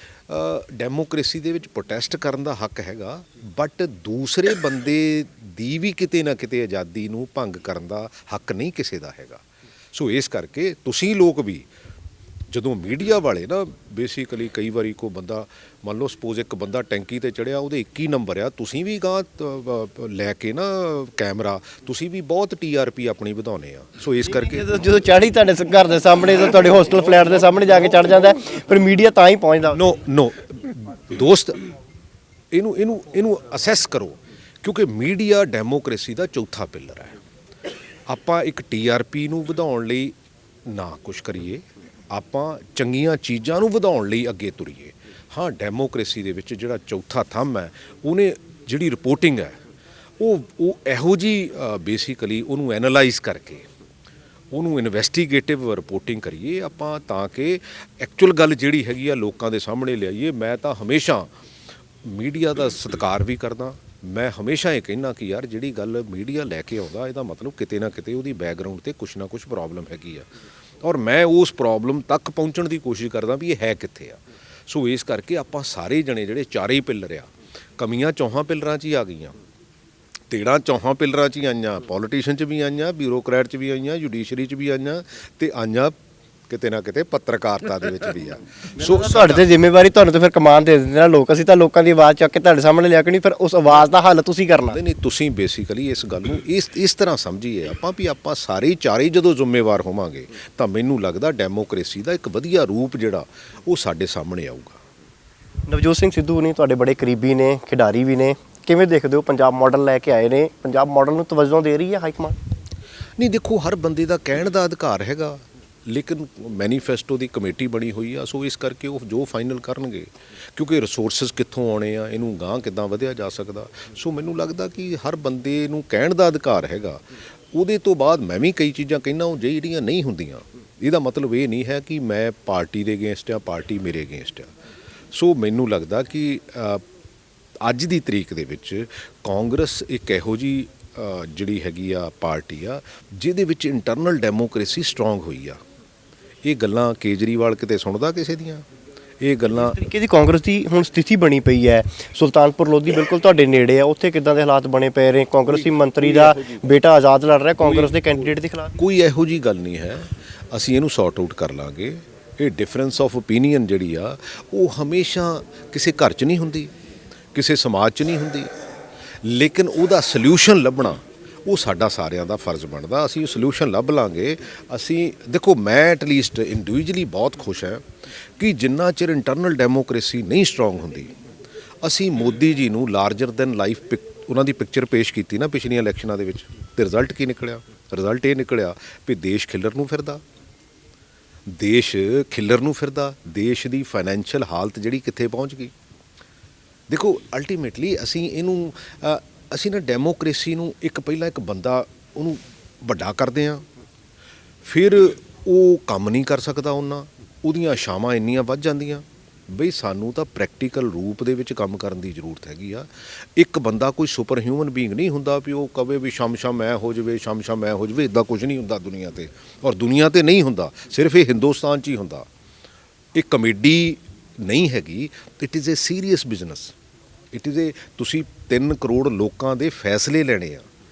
ਡੈਮੋਕ੍ਰੇਸੀ ਦੇ ਵਿੱਚ ਪ੍ਰੋਟੈਸਟ ਕਰਨ ਦਾ ਹੱਕ ਹੈਗਾ, ਬਟ ਦੂਸਰੇ ਬੰਦੇ ਦੀ ਵੀ ਕਿਤੇ ਨਾ ਕਿਤੇ ਆਜ਼ਾਦੀ ਨੂੰ ਭੰਗ ਕਰਨ ਦਾ ਹੱਕ ਨਹੀਂ ਕਿਸੇ ਦਾ ਹੈਗਾ। ਸੋ ਇਸ ਕਰਕੇ ਤੁਸੀਂ ਲੋਕ ਵੀ ਜਦੋਂ ਮੀਡੀਆ ਵਾਲੇ ਨਾ ਬੇਸਿਕਲੀ ਕਈ ਵਾਰੀ ਕੋਈ ਬੰਦਾ, ਮੰਨ ਲਓ ਸਪੋਜ਼ ਇੱਕ ਬੰਦਾ ਟੈਂਕੀ ਤੇ ਚੜਿਆ, ਉਹਦੇ 21 ਨੰਬਰ ਆ, ਤੁਸੀਂ ਵੀ ਗਾਂ ਲੈ ਕੇ ਨਾ ਕੈਮਰਾ ਤੁਸੀਂ ਵੀ ਬਹੁਤ TRP ਆਪਣੀ ਵਧਾਉਣੇ ਆ। ਸੋ ਇਸ ਕਰਕੇ ਜਦੋਂ ਚੜ੍ਹੀ ਤੁਹਾਡੇ ਘਰ ਦੇ ਸਾਹਮਣੇ ਤਾਂ ਤੁਹਾਡੇ ਹੋਸਟਲ ਫਲੈਟ ਦੇ ਸਾਹਮਣੇ ਜਾ ਕੇ ਚੜ੍ਹ ਜਾਂਦਾ, ਪਰ ਮੀਡੀਆ ਤਾਂ ਹੀ ਪਹੁੰਚਦਾ। ਨੋ ਦੋਸਤ, ਇਹਨੂੰ ਅਸੈਸ ਕਰੋ, ਕਿਉਂਕਿ ਮੀਡੀਆ ਡੈਮੋਕ੍ਰੇਸੀ ਦਾ ਚੌਥਾ ਪਿਲਰ ਹੈ। ਆਪਾਂ ਇੱਕ TRP ਨੂੰ ਵਧਾਉਣ ਲਈ ਨਾ ਕੁਛ ਕਰੀਏ, ਆਪਾਂ ਚੰਗੀਆਂ ਚੀਜ਼ਾਂ ਨੂੰ ਵਧਾਉਣ ਲਈ ਅੱਗੇ ਤੁਰੀਏ। ਹਾਂ, ਡੈਮੋਕ੍ਰੇਸੀ ਦੇ ਵਿੱਚ ਜਿਹੜਾ ਚੌਥਾ ਥੰਮ ਹੈ, ਉਹਨੇ ਜਿਹੜੀ ਰਿਪੋਰਟਿੰਗ ਹੈ ਉਹ ਇਹੋ ਜਿਹੀ ਬੇਸਿਕਲੀ ਉਹਨੂੰ ਐਨਾਲਾਈਜ਼ ਕਰਕੇ ਉਹਨੂੰ ਇਨਵੈਸਟੀਗੇਟਿਵ ਰਿਪੋਰਟਿੰਗ ਕਰੀਏ ਆਪਾਂ, ਤਾਂ ਕਿ ਐਕਚੁਅਲ ਗੱਲ ਜਿਹੜੀ ਹੈਗੀ ਆ ਲੋਕਾਂ ਦੇ ਸਾਹਮਣੇ ਲਿਆਈਏ। ਮੈਂ ਤਾਂ ਹਮੇਸ਼ਾ ਮੀਡੀਆ ਦਾ ਸਤਿਕਾਰ ਵੀ ਕਰਦਾ। ਮੈਂ ਹਮੇਸ਼ਾ ਇਹ ਕਹਿੰਦਾ ਕਿ ਯਾਰ ਜਿਹੜੀ ਗੱਲ ਮੀਡੀਆ ਲੈ ਕੇ ਆਉਂਦਾ, ਇਹਦਾ ਮਤਲਬ ਕਿਤੇ ਨਾ ਕਿਤੇ ਉਹਦੀ ਬੈਕਗਰਾਊਂਡ ਤੇ ਕੁਛ ਨਾ ਕੁਛ ਪ੍ਰੋਬਲਮ ਹੈਗੀ ਆ, ਔਰ ਮੈਂ ਉਸ ਪ੍ਰੋਬਲਮ ਤੱਕ ਪਹੁੰਚਣ ਦੀ ਕੋਸ਼ਿਸ਼ ਕਰਦਾ ਵੀ ਇਹ ਹੈ ਕਿੱਥੇ ਆ। ਸੋ ਇਸ ਕਰਕੇ ਆਪਾਂ ਸਾਰੇ ਜਣੇ ਜਿਹੜੇ ਚਾਰੇ ਹੀ ਪਿੱਲਰ ਆ, ਕਮੀਆਂ ਚੌਹਾਂ ਪਿੱਲਰਾਂ 'ਚ ਹੀ ਆ ਗਈਆਂ, ਤੇੜਾਂ ਚੌਹਾਂ ਪਿੱਲਰਾਂ 'ਚ ਹੀ ਆਈਆਂ, ਪੋਲੀਟੀਸ਼ਨ 'ਚ ਵੀ ਆਈਆਂ, ਬਿਊਰੋਕਰੈਟ 'ਚ ਵੀ ਆਈਆਂ, ਜੁਡੀਸ਼ਰੀ 'ਚ ਵੀ ਆਈਆਂ, ਤੇ ਆਈਆਂ ਕਿਤੇ ਨਾ ਕਿਤੇ ਪੱਤਰਕਾਰਤਾ ਦੇ ਵਿੱਚ ਵੀ ਆ। ਸੋ ਤੁਹਾਡੇ ਤੇ ਜ਼ਿੰਮੇਵਾਰੀ, ਤੁਹਾਨੂੰ ਤਾਂ ਫਿਰ ਕਮਾਨ ਦੇ ਦਿੰਦੇ ਨਾ ਲੋਕ, ਅਸੀਂ ਤਾਂ ਲੋਕਾਂ ਦੀ ਆਵਾਜ਼ ਚੱਕ ਕੇ ਤੁਹਾਡੇ ਸਾਹਮਣੇ ਲਿਆ ਕੇ ਨਹੀਂ, ਫਿਰ ਉਸ ਆਵਾਜ਼ ਦਾ ਹੱਲ ਤੁਸੀਂ ਕਰਨਾ। ਨਹੀਂ, ਤੁਸੀਂ ਬੇਸਿਕਲੀ ਇਸ ਗੱਲ ਨੂੰ ਇਸ ਤਰ੍ਹਾਂ ਸਮਝੀਏ ਆਪਾਂ ਵੀ ਆਪਾਂ ਸਾਰੇ ਚਾਰੇ ਜਦੋਂ ਜ਼ਿੰਮੇਵਾਰ ਹੋਵਾਂਗੇ ਤਾਂ ਮੈਨੂੰ ਲੱਗਦਾ ਡੈਮੋਕ੍ਰੇਸੀ ਦਾ ਇੱਕ ਵਧੀਆ ਰੂਪ ਜਿਹੜਾ ਉਹ ਸਾਡੇ ਸਾਹਮਣੇ ਆਊਗਾ। ਨਵਜੋਤ ਸਿੰਘ ਸਿੱਧੂ ਨੇ ਤੁਹਾਡੇ ਬੜੇ ਕਰੀਬੀ ਨੇ, ਖਿਡਾਰੀ ਵੀ ਨੇ, ਕਿਵੇਂ ਦੇਖਦੇ ਹੋ ਪੰਜਾਬ ਮਾਡਲ ਲੈ ਕੇ ਆਏ ਨੇ, ਪੰਜਾਬ ਮਾਡਲ ਨੂੰ ਤਵੱਜੋ ਦੇ ਰਹੀ ਹੈ ਹਾਈ ਕਮਾਂਡ? ਨਹੀਂ, ਦੇਖੋ ਹਰ ਬੰਦੇ ਦਾ ਕਹਿਣ ਦਾ ਅਧਿਕਾਰ ਹੈਗਾ, ਲੇਕਿਨ ਮੈਨੀਫੈਸਟੋ ਦੀ ਕਮੇਟੀ ਬਣੀ ਹੋਈ ਆ, ਸੋ ਇਸ ਕਰਕੇ ਉਹ ਜੋ ਫਾਈਨਲ ਕਰਨਗੇ, ਕਿਉਂਕਿ ਰਿਸੋਰਸਿਸ ਕਿੱਥੋਂ ਆਉਣੇ ਆ, ਇਹਨੂੰ ਗਾਂਹ ਕਿੱਦਾਂ ਵਧਿਆ ਜਾ ਸਕਦਾ। ਸੋ ਮੈਨੂੰ ਲੱਗਦਾ ਕਿ ਹਰ ਬੰਦੇ ਨੂੰ ਕਹਿਣ ਦਾ ਅਧਿਕਾਰ ਹੈਗਾ। ਉਹਦੇ ਤੋਂ ਬਾਅਦ ਮੈਂ ਵੀ ਕਈ ਚੀਜ਼ਾਂ ਕਹਿੰਦਾ ਉਹ ਜਿਹੜੀਆਂ ਨਹੀਂ ਹੁੰਦੀਆਂ, ਇਹਦਾ ਮਤਲਬ ਇਹ ਨਹੀਂ ਹੈ ਕਿ ਮੈਂ ਪਾਰਟੀ ਦੇ ਅਗੇਂਸਟ ਆ, ਪਾਰਟੀ ਮੇਰੇ ਅਗੇਂਸਟ ਆ। ਸੋ ਮੈਨੂੰ ਲੱਗਦਾ ਕਿ ਅੱਜ ਦੀ ਤਰੀਕ ਦੇ ਵਿੱਚ ਕਾਂਗਰਸ ਇੱਕ ਇਹੋ ਜਿਹੀ ਜਿਹੜੀ ਹੈਗੀ ਆ ਪਾਰਟੀ ਆ ਜਿਹਦੇ ਵਿੱਚ ਇੰਟਰਨਲ ਡੈਮੋਕ੍ਰੇਸੀ ਸਟਰੋਂਗ ਹੋਈ ਆ। ਇਹ ਗੱਲਾਂ ਕੇਜਰੀਵਾਲ ਕਿਤੇ ਸੁਣਦਾ ਕਿਸੇ ਦੀਆਂ? ਇਹ ਗੱਲਾਂ ਤਰੀਕੇ ਦੀ ਕਾਂਗਰਸ ਦੀ ਹੁਣ ਸਥਿਤੀ ਬਣੀ ਪਈ ਹੈ। ਸੁਲਤਾਨਪੁਰ ਲੋਧੀ ਬਿਲਕੁਲ ਤੁਹਾਡੇ ਨੇੜੇ ਆ, ਉੱਥੇ ਕਿੱਦਾਂ ਦੇ ਹਾਲਾਤ ਬਣੇ ਪਏ ਨੇ? ਕਾਂਗਰਸੀ ਮੰਤਰੀ ਦਾ ਬੇਟਾ ਆਜ਼ਾਦ ਲੜ ਰਿਹਾ ਕਾਂਗਰਸ ਦੇ ਕੈਂਡੀਡੇਟ ਦੇ ਖਿਲਾਫ। ਕੋਈ ਇਹੋ ਜਿਹੀ ਗੱਲ ਨਹੀਂ ਹੈ, ਅਸੀਂ ਇਹਨੂੰ ਸੌਰਟ ਆਊਟ ਕਰ ਲਾਂਗੇ। ਇਹ ਡਿਫਰੈਂਸ ਆਫ ਓਪੀਨੀਅਨ ਜਿਹੜੀ ਆ ਉਹ ਹਮੇਸ਼ਾ ਕਿਸੇ ਘਰ 'ਚ ਨਹੀਂ ਹੁੰਦੀ, ਕਿਸੇ ਸਮਾਜ 'ਚ ਨਹੀਂ ਹੁੰਦੀ, ਲੇਕਿਨ ਉਹਦਾ ਸਲਿਊਸ਼ਨ ਲੱਭਣਾ ਉਹ ਸਾਡਾ ਸਾਰਿਆਂ ਦਾ ਫਰਜ਼ ਬਣਦਾ। ਅਸੀਂ ਉਹ ਸਲਿਊਸ਼ਨ ਲੱਭ ਲਾਂਗੇ। ਅਸੀਂ ਦੇਖੋ, ਮੈਂ ਐਟਲੀਸਟ ਇੰਡੀਵਿਜੂਅਲੀ ਬਹੁਤ ਖੁਸ਼ ਹਾਂ ਕਿ ਜਿੰਨਾ ਚਿਰ ਇੰਟਰਨਲ ਡੈਮੋਕ੍ਰੇਸੀ ਨਹੀਂ ਸਟਰੋਂਗ ਹੁੰਦੀ, ਅਸੀਂ ਮੋਦੀ ਜੀ ਨੂੰ ਲਾਰਜਰ ਦੈਨ ਲਾਈਫ ਉਹਨਾਂ ਦੀ ਪਿਕਚਰ ਪੇਸ਼ ਕੀਤੀ ਨਾ ਪਿਛਲੀਆਂ ਇਲੈਕਸ਼ਨਾਂ ਦੇ ਵਿੱਚ, ਤੇ ਰਿਜ਼ਲਟ ਕੀ ਨਿਕਲਿਆ? ਰਿਜ਼ਲਟ ਇਹ ਨਿਕਲਿਆ ਵੀ ਦੇਸ਼ ਖਿੱਲਰ ਨੂੰ ਫਿਰਦਾ, ਦੇਸ਼ ਖਿੱਲਰ ਨੂੰ ਫਿਰਦਾ, ਦੇਸ਼ ਦੀ ਫਾਈਨੈਂਸ਼ੀਅਲ ਹਾਲਤ ਜਿਹੜੀ ਕਿੱਥੇ ਪਹੁੰਚ ਗਈ। ਦੇਖੋ ਅਲਟੀਮੇਟਲੀ ਅਸੀਂ ਨਾ ਡੈਮੋਕ੍ਰੇਸੀ ਨੂੰ ਪਹਿਲਾਂ ਇੱਕ ਬੰਦਾ ਉਹਨੂੰ ਵੱਡਾ ਕਰਦੇ ਹਾਂ, ਫਿਰ ਉਹ ਕੰਮ ਨਹੀਂ ਕਰ ਸਕਦਾ, ਉਹਦੀਆਂ ਆਸ਼ਾਵਾਂ ਇੰਨੀਆਂ ਵੱਧ ਜਾਂਦੀਆਂ, ਬਈ ਸਾਨੂੰ ਤਾਂ ਪ੍ਰੈਕਟੀਕਲ ਰੂਪ ਦੇ ਵਿੱਚ ਕੰਮ ਕਰਨ ਦੀ ਜ਼ਰੂਰਤ ਹੈਗੀ ਆ। ਇੱਕ ਬੰਦਾ ਕੋਈ ਸੁਪਰ ਹਿਊਮਨ ਬੀਇੰਗ ਨਹੀਂ ਹੁੰਦਾ ਵੀ ਉਹ ਕਵੇ ਵੀ ਸ਼ਮ ਐ ਹੋ ਜਾਵੇ, ਸ਼ਮ ਐ ਹੋ ਜਾਵੇ। ਇੱਦਾਂ ਕੁਝ ਨਹੀਂ ਹੁੰਦਾ ਦੁਨੀਆ ਤੇ, ਔਰ ਦੁਨੀਆ ਤੇ ਨਹੀਂ ਹੁੰਦਾ, ਸਿਰਫ ਇਹ ਹਿੰਦੁਸਤਾਨ 'ਚ ਹੀ ਹੁੰਦਾ। ਇਹ ਕਮੇਡੀ ਨਹੀਂ ਹੈਗੀ, it is a serious business. It is a, ਤੁਸੀਂ 3 ਕਰੋੜ ਲੋਕਾਂ ਦੇ ਫੈਸਲੇ ਲੈਣੇ ਆ,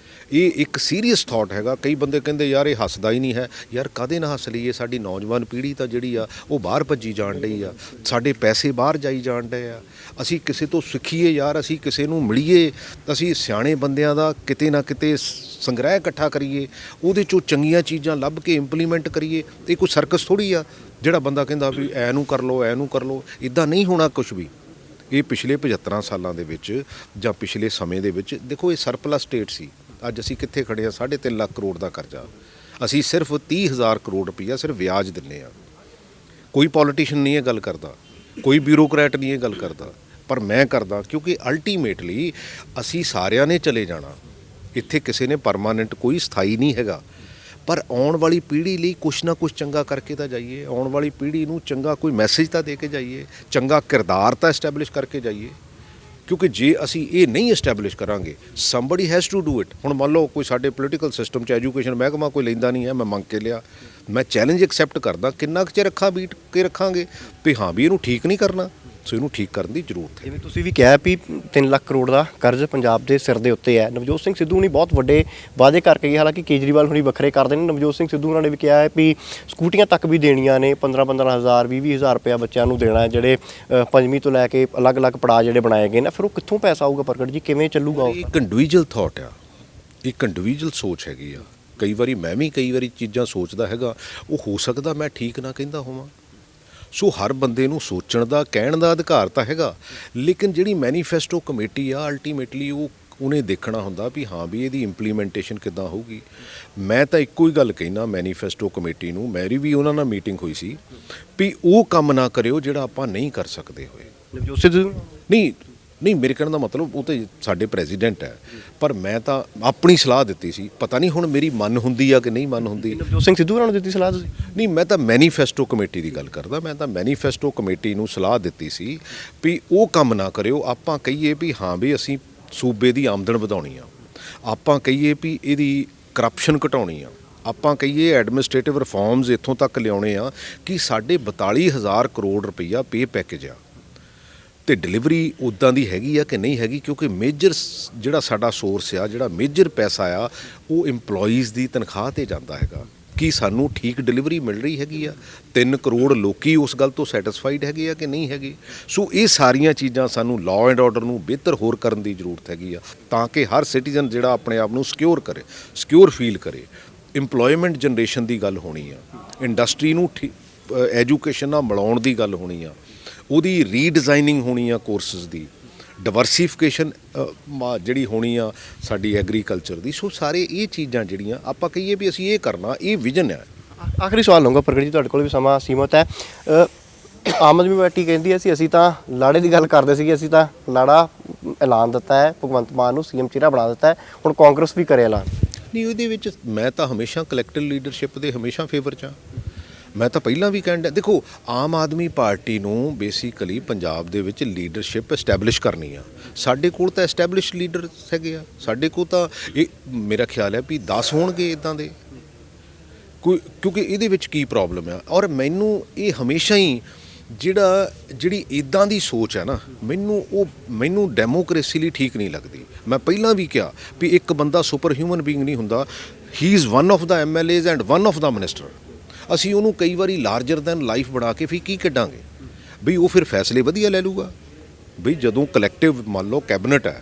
ਇਹ ਇੱਕ ਸੀਰੀਅਸ ਥਾਟ ਹੈਗਾ। ਕਈ ਬੰਦੇ ਕਹਿੰਦੇ ਯਾਰ ਇਹ ਹੱਸਦਾ ਹੀ ਨਹੀਂ ਹੈ। ਯਾਰ ਕਾਹਦੇ ਨਾਲ ਹੱਸ ਲਈਏ? ਸਾਡੀ ਨੌਜਵਾਨ ਪੀੜ੍ਹੀ ਤਾਂ ਜਿਹੜੀ ਆ ਉਹ ਬਾਹਰ ਭੱਜੀ ਜਾਣ ਡਈ ਆ, ਸਾਡੇ ਪੈਸੇ ਬਾਹਰ ਜਾਈ ਜਾਣ ਡਏ ਆ। ਅਸੀਂ ਕਿਸੇ ਤੋਂ ਸਿੱਖੀਏ ਯਾਰ, ਅਸੀਂ ਕਿਸੇ ਨੂੰ ਮਿਲੀਏ, ਅਸੀਂ ਸਿਆਣੇ ਬੰਦਿਆਂ ਦਾ ਕਿਤੇ ਨਾ ਕਿਤੇ ਸੰਗ੍ਰਹਿ ਇਕੱਠਾ ਕਰੀਏ, ਉਹਦੇ 'ਚੋਂ ਚੰਗੀਆਂ ਚੀਜ਼ਾਂ ਲੱਭ ਕੇ ਇੰਪਲੀਮੈਂਟ ਕਰੀਏ। ਇਹ ਕੋਈ ਸਰਕਸ ਥੋੜ੍ਹੀ ਆ ਜਿਹੜਾ ਬੰਦਾ ਕਹਿੰਦਾ ਵੀ ਐ ਨੂੰ ਕਰ ਲਓ, ਐ ਨੂੰ ਕਰ ਲਓ। ਇੱਦਾਂ ਨਹੀਂ ਹੋਣਾ ਕੁਛ ਵੀ। ਇਹ ਪਿਛਲੇ 75 ਸਾਲਾਂ ਦੇ ਵਿੱਚ ਜਾਂ ਪਿਛਲੇ ਸਮੇਂ ਦੇ ਵਿੱਚ ਦੇਖੋ, ਇਹ ਸਰਪਲਸ ਸਟੇਟ ਸੀ। ਅੱਜ ਅਸੀਂ ਕਿੱਥੇ ਖੜੇ ਆ? 3.5 ਲੱਖ ਕਰੋੜ ਦਾ ਕਰਜ਼ਾ। ਅਸੀਂ ਸਿਰਫ 30,000 ਕਰੋੜ ਰੁਪਈਆ ਸਿਰਫ ਵਿਆਜ ਦਿੰਦੇ ਆ। ਕੋਈ ਪੋਲੀਟੀਸ਼ੀਅਨ ਨਹੀਂ ਇਹ ਗੱਲ ਕਰਦਾ, ਕੋਈ ਬਿਊਰੋਕਰੈਟ ਨਹੀਂ ਇਹ ਗੱਲ ਕਰਦਾ, ਪਰ ਮੈਂ ਕਰਦਾ, ਕਿਉਂਕਿ ਅਲਟੀਮੇਟਲੀ ਅਸੀਂ ਸਾਰਿਆਂ ਨੇ ਚਲੇ ਜਾਣਾ। ਇੱਥੇ ਕਿਸੇ ਨੇ ਪਰਮਾਨੈਂਟ ਕੋਈ ਸਥਾਈ ਨਹੀਂ ਹੈਗਾ, ਪਰ ਆਉਣ ਵਾਲੀ ਪੀੜ੍ਹੀ ਲਈ ਕੁਛ ਨਾ ਕੁਛ ਚੰਗਾ ਕਰਕੇ ਤਾਂ ਜਾਈਏ। ਆਉਣ ਵਾਲੀ ਪੀੜ੍ਹੀ ਨੂੰ ਚੰਗਾ ਕੋਈ ਮੈਸੇਜ ਤਾਂ ਦੇ ਕੇ ਜਾਈਏ, ਚੰਗਾ ਕਿਰਦਾਰ ਤਾਂ ਐਸਟੈਬਲਿਸ਼ ਕਰਕੇ ਜਾਈਏ। ਕਿਉਂਕਿ ਜੇ ਅਸੀਂ ਇਹ ਨਹੀਂ ਐਸਟੈਬਲਿਸ਼ ਕਰਾਂਗੇ, somebody has to do it. ਹੁਣ ਮੰਨ ਲਓ ਕੋਈ ਸਾਡੇ ਪੋਲੀਟੀਕਲ ਸਿਸਟਮ 'ਚ ਐਜੂਕੇਸ਼ਨ ਮਹਿਕਮਾ ਕੋਈ ਲੈਂਦਾ ਨਹੀਂ ਹੈ, ਮੈਂ ਮੰਗ ਕੇ ਲਿਆ, ਮੈਂ ਚੈਲੰਜ ਐਕਸੈਪਟ ਕਰਦਾ। ਕਿੰਨਾ ਕੁ ਚਿਰ ਅੱਖਾਂ ਬੀਟ ਕੇ ਰੱਖਾਂਗੇ ਵੀ ਹਾਂ ਵੀ ਇਹਨੂੰ ਠੀਕ ਨਹੀਂ ਕਰਨਾ? ਸੋ ਇਹਨੂੰ ਠੀਕ ਕਰਨ ਦੀ ਜ਼ਰੂਰਤ ਹੈ। ਜਿਵੇਂ ਤੁਸੀਂ ਵੀ ਕਿਹਾ ਵੀ 3 ਲੱਖ ਕਰੋੜ ਦਾ ਕਰਜ਼ ਪੰਜਾਬ ਦੇ ਸਿਰ ਦੇ ਉੱਤੇ ਹੈ। ਨਵਜੋਤ ਸਿੰਘ ਸਿੱਧੂ ਨੇ ਬਹੁਤ ਵੱਡੇ ਵਾਅਦੇ ਕਰਕੇ ਗਏ, ਹਾਲਾਂਕਿ ਕੇਜਰੀਵਾਲ ਹੁਣੀ ਵੱਖਰੇ ਕਰਦੇ ਨੇ। ਨਵਜੋਤ ਸਿੰਘ ਸਿੱਧੂ ਉਹਨਾਂ ਨੇ ਵੀ ਕਿਹਾ ਹੈ ਵੀ ਸਕੂਟੀਆਂ ਤੱਕ ਵੀ ਦੇਣੀਆਂ ਨੇ, 15-15 ਹਜ਼ਾਰ 20-20 ਹਜ਼ਾਰ ਰੁਪਇਆ ਬੱਚਿਆਂ ਨੂੰ ਦੇਣਾ ਹੈ, ਜਿਹੜੇ 5ਵੀਂ ਤੋਂ ਲੈ ਕੇ ਅਲੱਗ-ਅਲੱਗ ਪੜਾਅ ਜਿਹੜੇ ਬਣਾਏ ਗਏ ਨੇ। ਫਿਰ ਉਹ ਕਿੱਥੋਂ ਪੈਸਾ ਆਊਗਾ ਪ੍ਰਗਟ ਜੀ? ਕਿਵੇਂ ਚੱਲੂਗਾ ਉਹ? ਇੱਕ ਇੰਡੀਵਿਜੂਅਲ ਥਾਟ ਆ, ਇੱਕ ਇੰਡੀਵਿਜੂਅਲ ਸੋਚ ਹੈਗੀ ਆ। ਕਈ ਵਾਰੀ ਮੈਂ ਵੀ ਕਈ ਵਾਰੀ ਚੀਜ਼ਾਂ ਸੋਚਦਾ ਹੈਗਾ, ਉਹ ਹੋ ਸਕਦਾ ਮੈਂ ਠੀਕ ਨਾ ਕਹਿੰਦਾ ਹੋਵਾਂ। ਸੋ ਹਰ ਬੰਦੇ ਨੂੰ ਸੋਚਣ ਦਾ, ਕਹਿਣ ਦਾ ਅਧਿਕਾਰ ਤਾਂ ਹੈਗਾ, ਲੇਕਿਨ ਜਿਹੜੀ ਮੈਨੀਫੈਸਟੋ ਕਮੇਟੀ ਆ ਅਲਟੀਮੇਟਲੀ ਉਹਨੇ ਦੇਖਣਾ ਹੁੰਦਾ ਵੀ ਹਾਂ ਵੀ ਇਹਦੀ ਇੰਪਲੀਮੈਂਟੇਸ਼ਨ ਕਿੱਦਾਂ ਹੋਊਗੀ। ਮੈਂ ਤਾਂ ਇੱਕੋ ਹੀ ਗੱਲ ਕਹਿਣਾ ਮੈਨੀਫੈਸਟੋ ਕਮੇਟੀ ਨੂੰ, ਮੇਰੀ ਵੀ ਉਹਨਾਂ ਨਾਲ ਮੀਟਿੰਗ ਹੋਈ ਸੀ, ਵੀ ਉਹ ਕੰਮ ਨਾ ਕਰਿਓ ਜਿਹੜਾ ਆਪਾਂ ਨਹੀਂ ਕਰ ਸਕਦੇ ਹੋਏ। ਨਵਜੋਤ ਸਿੱਧੂ ਨਹੀਂ, ਮੇਰੇ ਕਹਿਣ ਦਾ ਮਤਲਬ ਉਹ ਤਾਂ ਸਾਡੇ ਪ੍ਰੈਜ਼ੀਡੈਂਟ ਹੈ, ਪਰ ਮੈਂ ਤਾਂ ਆਪਣੀ ਸਲਾਹ ਦਿੱਤੀ ਸੀ। ਪਤਾ ਨਹੀਂ ਹੁਣ ਮੇਰੀ ਮਨ ਹੁੰਦੀ ਆ ਕਿ ਨਹੀਂ ਮਨ ਹੁੰਦੀ। ਨਵਜੋਤ ਸਿੰਘ ਸਿੱਧੂ ਉਹਨਾਂ ਨੂੰ ਦਿੱਤੀ ਸਲਾਹ ਤੁਸੀਂ? ਨਹੀਂ, ਮੈਂ ਤਾਂ ਮੈਨੀਫੈਸਟੋ ਕਮੇਟੀ ਦੀ ਗੱਲ ਕਰਦਾ। ਮੈਂ ਤਾਂ ਮੈਨੀਫੈਸਟੋ ਕਮੇਟੀ ਨੂੰ ਸਲਾਹ ਦਿੱਤੀ ਸੀ ਵੀ ਉਹ ਕੰਮ ਨਾ ਕਰਿਓ। ਆਪਾਂ ਕਹੀਏ ਵੀ ਹਾਂ ਵੀ ਅਸੀਂ ਸੂਬੇ ਦੀ ਆਮਦਨ ਵਧਾਉਣੀ ਆ, ਆਪਾਂ ਕਹੀਏ ਵੀ ਇਹਦੀ ਕਰਪਸ਼ਨ ਘਟਾਉਣੀ ਆ, ਆਪਾਂ ਕਹੀਏ ਐਡਮਿਨਿਸਟ੍ਰੇਟਿਵ ਰਿਫਾਰਮਸ ਇੱਥੋਂ ਤੱਕ ਲਿਆਉਣੇ ਆ ਕਿ ਸਾਡੇ 42,000 ਕਰੋੜ ਰੁਪਈਆ ਪੇ ਪੈਕੇਜ ਆ, ਤੇ ਡਿਲੀਵਰੀ ਉੱਦਾਂ ਦੀ ਹੈਗੀ ਆ ਕਿ ਨਹੀਂ ਹੈਗੀ। ਕਿਉਂਕਿ ਮੇਜਰ ਜਿਹੜਾ ਸਾਡਾ ਸੋਰਸ ਆ, ਜਿਹੜਾ ਮੇਜਰ ਪੈਸਾ ਆ, ਉਹ EMPLOYEES ਦੀ ਤਨਖਾਹ 'ਤੇ ਜਾਂਦਾ ਹੈਗਾ। ਕੀ ਸਾਨੂੰ ਠੀਕ ਡਿਲੀਵਰੀ ਮਿਲ ਰਹੀ ਹੈਗੀ ਆ? 3 ਕਰੋੜ ਲੋਕੀ ਉਸ ਗੱਲ ਤੋਂ ਸੈਟੀਸਫਾਈਡ ਹੈਗੇ ਆ ਕਿ ਨਹੀਂ ਹੈਗੇ? ਸੋ ਇਹ ਸਾਰੀਆਂ ਚੀਜ਼ਾਂ ਸਾਨੂੰ ਲਾਅ ਐਂਡ ਆਰਡਰ ਨੂੰ ਬਿਹਤਰ ਹੋਰ ਕਰਨ ਦੀ ਜ਼ਰੂਰਤ ਹੈਗੀ ਆ, ਤਾਂ ਕਿ ਹਰ ਸਿਟੀਜ਼ਨ ਜਿਹੜਾ ਆਪਣੇ ਆਪ ਨੂੰ ਸਿਕਿਉਰ ਕਰੇ, ਸਿਕਿਉਰ ਫੀਲ ਕਰੇ। ਇੰਪਲੋਇਮੈਂਟ ਜਨਰੇਸ਼ਨ ਦੀ ਗੱਲ ਹੋਣੀ ਆ, ਇੰਡਸਟਰੀ ਨੂੰ ਐਜੂਕੇਸ਼ਨ ਨਾਲ ਮਿਲਾਉਣ ਦੀ ਗੱਲ ਹੋਣੀ ਆ, ਉਹਦੀ ਰੀਡਿਜ਼ਾਈਨਿੰਗ ਹੋਣੀ ਆ ਕੋਰਸਿਸ ਦੀ, ਡਿਵਰਸੀਫਿਕੇਸ਼ਨ ਜਿਹੜੀ ਹੋਣੀ ਆ ਸਾਡੀ ਐਗਰੀਕਲਚਰ ਦੀ। ਸੋ ਸਾਰੇ ਇਹ ਚੀਜ਼ਾਂ ਜਿਹੜੀਆਂ ਆਪਾਂ ਕਹੀਏ ਵੀ ਅਸੀਂ ਇਹ ਕਰਨਾ, ਇਹ ਵਿਜ਼ਨ ਹੈ। ਆਖਰੀ ਸਵਾਲ ਲਊਂਗਾ ਪ੍ਰਗਟ ਜੀ, ਤੁਹਾਡੇ ਕੋਲ ਵੀ ਸਮਾਂ ਸੀਮਤ ਹੈ। ਆਮ ਆਦਮੀ ਪਾਰਟੀ ਕਹਿੰਦੀ ਹੈ ਅਸੀਂ ਤਾਂ ਲਾੜੇ ਦੀ ਗੱਲ ਕਰਦੇ ਸੀਗੇ, ਅਸੀਂ ਤਾਂ ਲਾੜਾ ਐਲਾਨ ਦਿੱਤਾ ਹੈ, ਭਗਵੰਤ ਮਾਨ ਨੂੰ CM ਚਿਹਰਾ ਬਣਾ ਦਿੱਤਾ ਹੈ, ਹੁਣ ਕਾਂਗਰਸ ਵੀ ਕਰੇ ਐਲਾਨ। ਨਹੀਂ, ਉਹਦੇ ਵਿੱਚ ਮੈਂ ਤਾਂ ਹਮੇਸ਼ਾ ਕਲੈਕਟਿਵ ਲੀਡਰਸ਼ਿਪ ਦੇ ਹਮੇਸ਼ਾ ਫੇਵਰ 'ਚ ਹਾਂ। ਮੈਂ ਤਾਂ ਪਹਿਲਾਂ ਵੀ ਕਹਿਣ ਡਿਆ, ਦੇਖੋ ਆਮ ਆਦਮੀ ਪਾਰਟੀ ਨੂੰ ਬੇਸਿਕਲੀ ਪੰਜਾਬ ਦੇ ਵਿੱਚ ਲੀਡਰਸ਼ਿਪ ਐਸਟੈਬਲਿਸ਼ ਕਰਨੀ ਆ। ਸਾਡੇ ਕੋਲ ਤਾਂ ਐਸਟੈਬਲਿਸ਼ ਲੀਡਰ ਹੈਗੇ ਆ, ਸਾਡੇ ਕੋਲ ਤਾਂ ਇਹ ਮੇਰਾ ਖਿਆਲ ਹੈ ਵੀ 10 ਹੋਣਗੇ ਇੱਦਾਂ ਦੇ ਕੋਈ। ਕਿਉਂਕਿ ਇਹਦੇ ਵਿੱਚ ਕੀ ਪ੍ਰੋਬਲਮ ਆ, ਔਰ ਮੈਨੂੰ ਇਹ ਹਮੇਸ਼ਾ ਹੀ ਜਿਹੜੀ ਇੱਦਾਂ ਦੀ ਸੋਚ ਹੈ ਨਾ, ਮੈਨੂੰ ਡੈਮੋਕ੍ਰੇਸੀ ਲਈ ਠੀਕ ਨਹੀਂ ਲੱਗਦੀ। ਮੈਂ ਪਹਿਲਾਂ ਵੀ ਕਿਹਾ ਵੀ ਇੱਕ ਬੰਦਾ ਸੁਪਰ ਹਿਊਮਨ ਬੀਇੰਗ ਨਹੀਂ ਹੁੰਦਾ। ਹੀ is one of the MLAs and one of the minister. ਅਸੀਂ ਉਹਨੂੰ ਕਈ ਵਾਰੀ ਲਾਰਜਰ ਦੈਨ ਲਾਈਫ ਬਣਾ ਕੇ ਫਿਰ ਕੀ ਕੱਢਾਂਗੇ? ਬਈ ਉਹ ਫਿਰ ਫੈਸਲੇ ਵਧੀਆ ਲੈ ਲੂਗਾ। ਬਈ ਜਦੋਂ ਕਲੈਕਟਿਵ ਮੰਨ ਲਓ ਕੈਬਨਿਟ ਹੈ,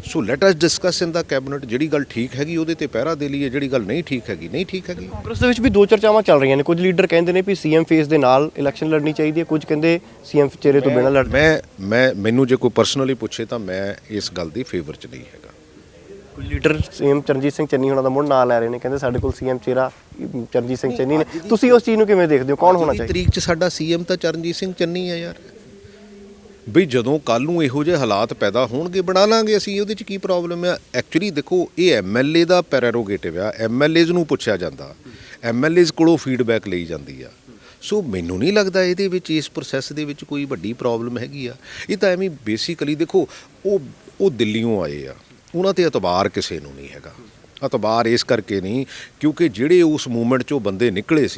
ਸੋ ਲੈਟ ਅਸ ਡਿਸਕਸ ਇਨ ਦਾ ਕੈਬਨਿਟ। ਜਿਹੜੀ ਗੱਲ ਠੀਕ ਹੈਗੀ ਉਹਦੇ ਤੇ ਪਹਿਰਾ ਦੇ ਲਈਏ, ਜਿਹੜੀ ਗੱਲ ਨਹੀਂ ਠੀਕ ਹੈਗੀ ਨਹੀਂ ਠੀਕ ਹੈਗੀ। ਕਾਂਗਰਸ ਦੇ ਵਿੱਚ ਵੀ ਦੋ ਚਰਚਾਵਾਂ ਚੱਲ ਰਹੀਆਂ ਨੇ। ਕੁਝ ਲੀਡਰ ਕਹਿੰਦੇ ਨੇ ਵੀ CM ਫੇਸ ਦੇ ਨਾਲ ਇਲੈਕਸ਼ਨ ਲੜਨੀ ਚਾਹੀਦੀ ਹੈ, ਕੁਝ ਕਹਿੰਦੇ CM ਚਿਹਰੇ ਤੋਂ ਬਿਨਾਂ ਲੜ। ਮੈਨੂੰ ਜੇ ਕੋਈ ਪਰਸਨਲੀ ਪੁੱਛੇ ਤਾਂ ਮੈਂ ਇਸ ਗੱਲ ਦੀ ਫੇਵਰ 'ਚ ਨਹੀਂ ਹੈਗਾ। ਕੁਝ ਲੀਡਰ CM ਚਰਨਜੀਤ ਸਿੰਘ ਚੰਨੀ ਹੋਣਾ ਦਾ ਮੁੜ ਨਾਂ ਲੈ ਰਹੇ ਨੇ, ਕਹਿੰਦੇ ਸਾਡੇ ਕੋਲ CM ਚਿਹਰਾ ਚਰਨਜੀਤ ਸਿੰਘ ਚੰਨੀ ਨੇ। ਤੁਸੀਂ ਉਸ ਚੀਜ਼ ਨੂੰ ਕਿਵੇਂ ਦੇਖਦੇ ਹੋ? ਕੌਣ ਹੋਣਾ ਚਾਹੀਦਾ? ਤਰੀਕ 'ਚ ਸਾਡਾ CM ਤਾਂ ਚਰਨਜੀਤ ਸਿੰਘ ਚੰਨੀ ਹੈ ਯਾਰ। ਬਈ ਜਦੋਂ ਕੱਲ ਨੂੰ ਇਹੋ ਜਿਹੇ ਹਾਲਾਤ ਪੈਦਾ ਹੋਣਗੇ ਬਣਾ ਲਾਂਗੇ ਅਸੀਂ, ਉਹਦੇ 'ਚ ਕੀ ਪ੍ਰੋਬਲਮ ਆ? ਐਕਚੁਅਲੀ ਦੇਖੋ ਇਹ MLA ਦਾ ਪ੍ਰੈਰੋਗੇਟਿਵ ਆ, MLAs ਨੂੰ ਪੁੱਛਿਆ ਜਾਂਦਾ, MLAs ਕੋਲੋਂ ਫੀਡਬੈਕ ਲਈ ਜਾਂਦੀ ਆ। ਸੋ ਮੈਨੂੰ ਨਹੀਂ ਲੱਗਦਾ ਇਹਦੇ ਵਿੱਚ ਇਸ ਪ੍ਰੋਸੈਸ ਦੇ ਵਿੱਚ ਕੋਈ ਵੱਡੀ ਪ੍ਰੋਬਲਮ ਹੈਗੀ ਆ। ਇਹ ਤਾਂ ਐਵੇਂ ਬੇਸਿਕਲੀ ਦੇਖੋ ਉਹ ਦਿੱਲੀੋਂ ਆਏ ਆ, ਉਹਨਾਂ ਤੇ ਇਤਬਾਰ ਕਿਸੇ ਨੂੰ ਨਹੀਂ ਹੈਗਾ। ਇਤਬਾਰ ਇਸ ਕਰਕੇ ਨਹੀਂ ਕਿਉਂਕਿ ਜਿਹੜੇ ਉਸ ਮੂਵਮੈਂਟ 'ਚੋਂ ਬੰਦੇ ਨਿਕਲੇ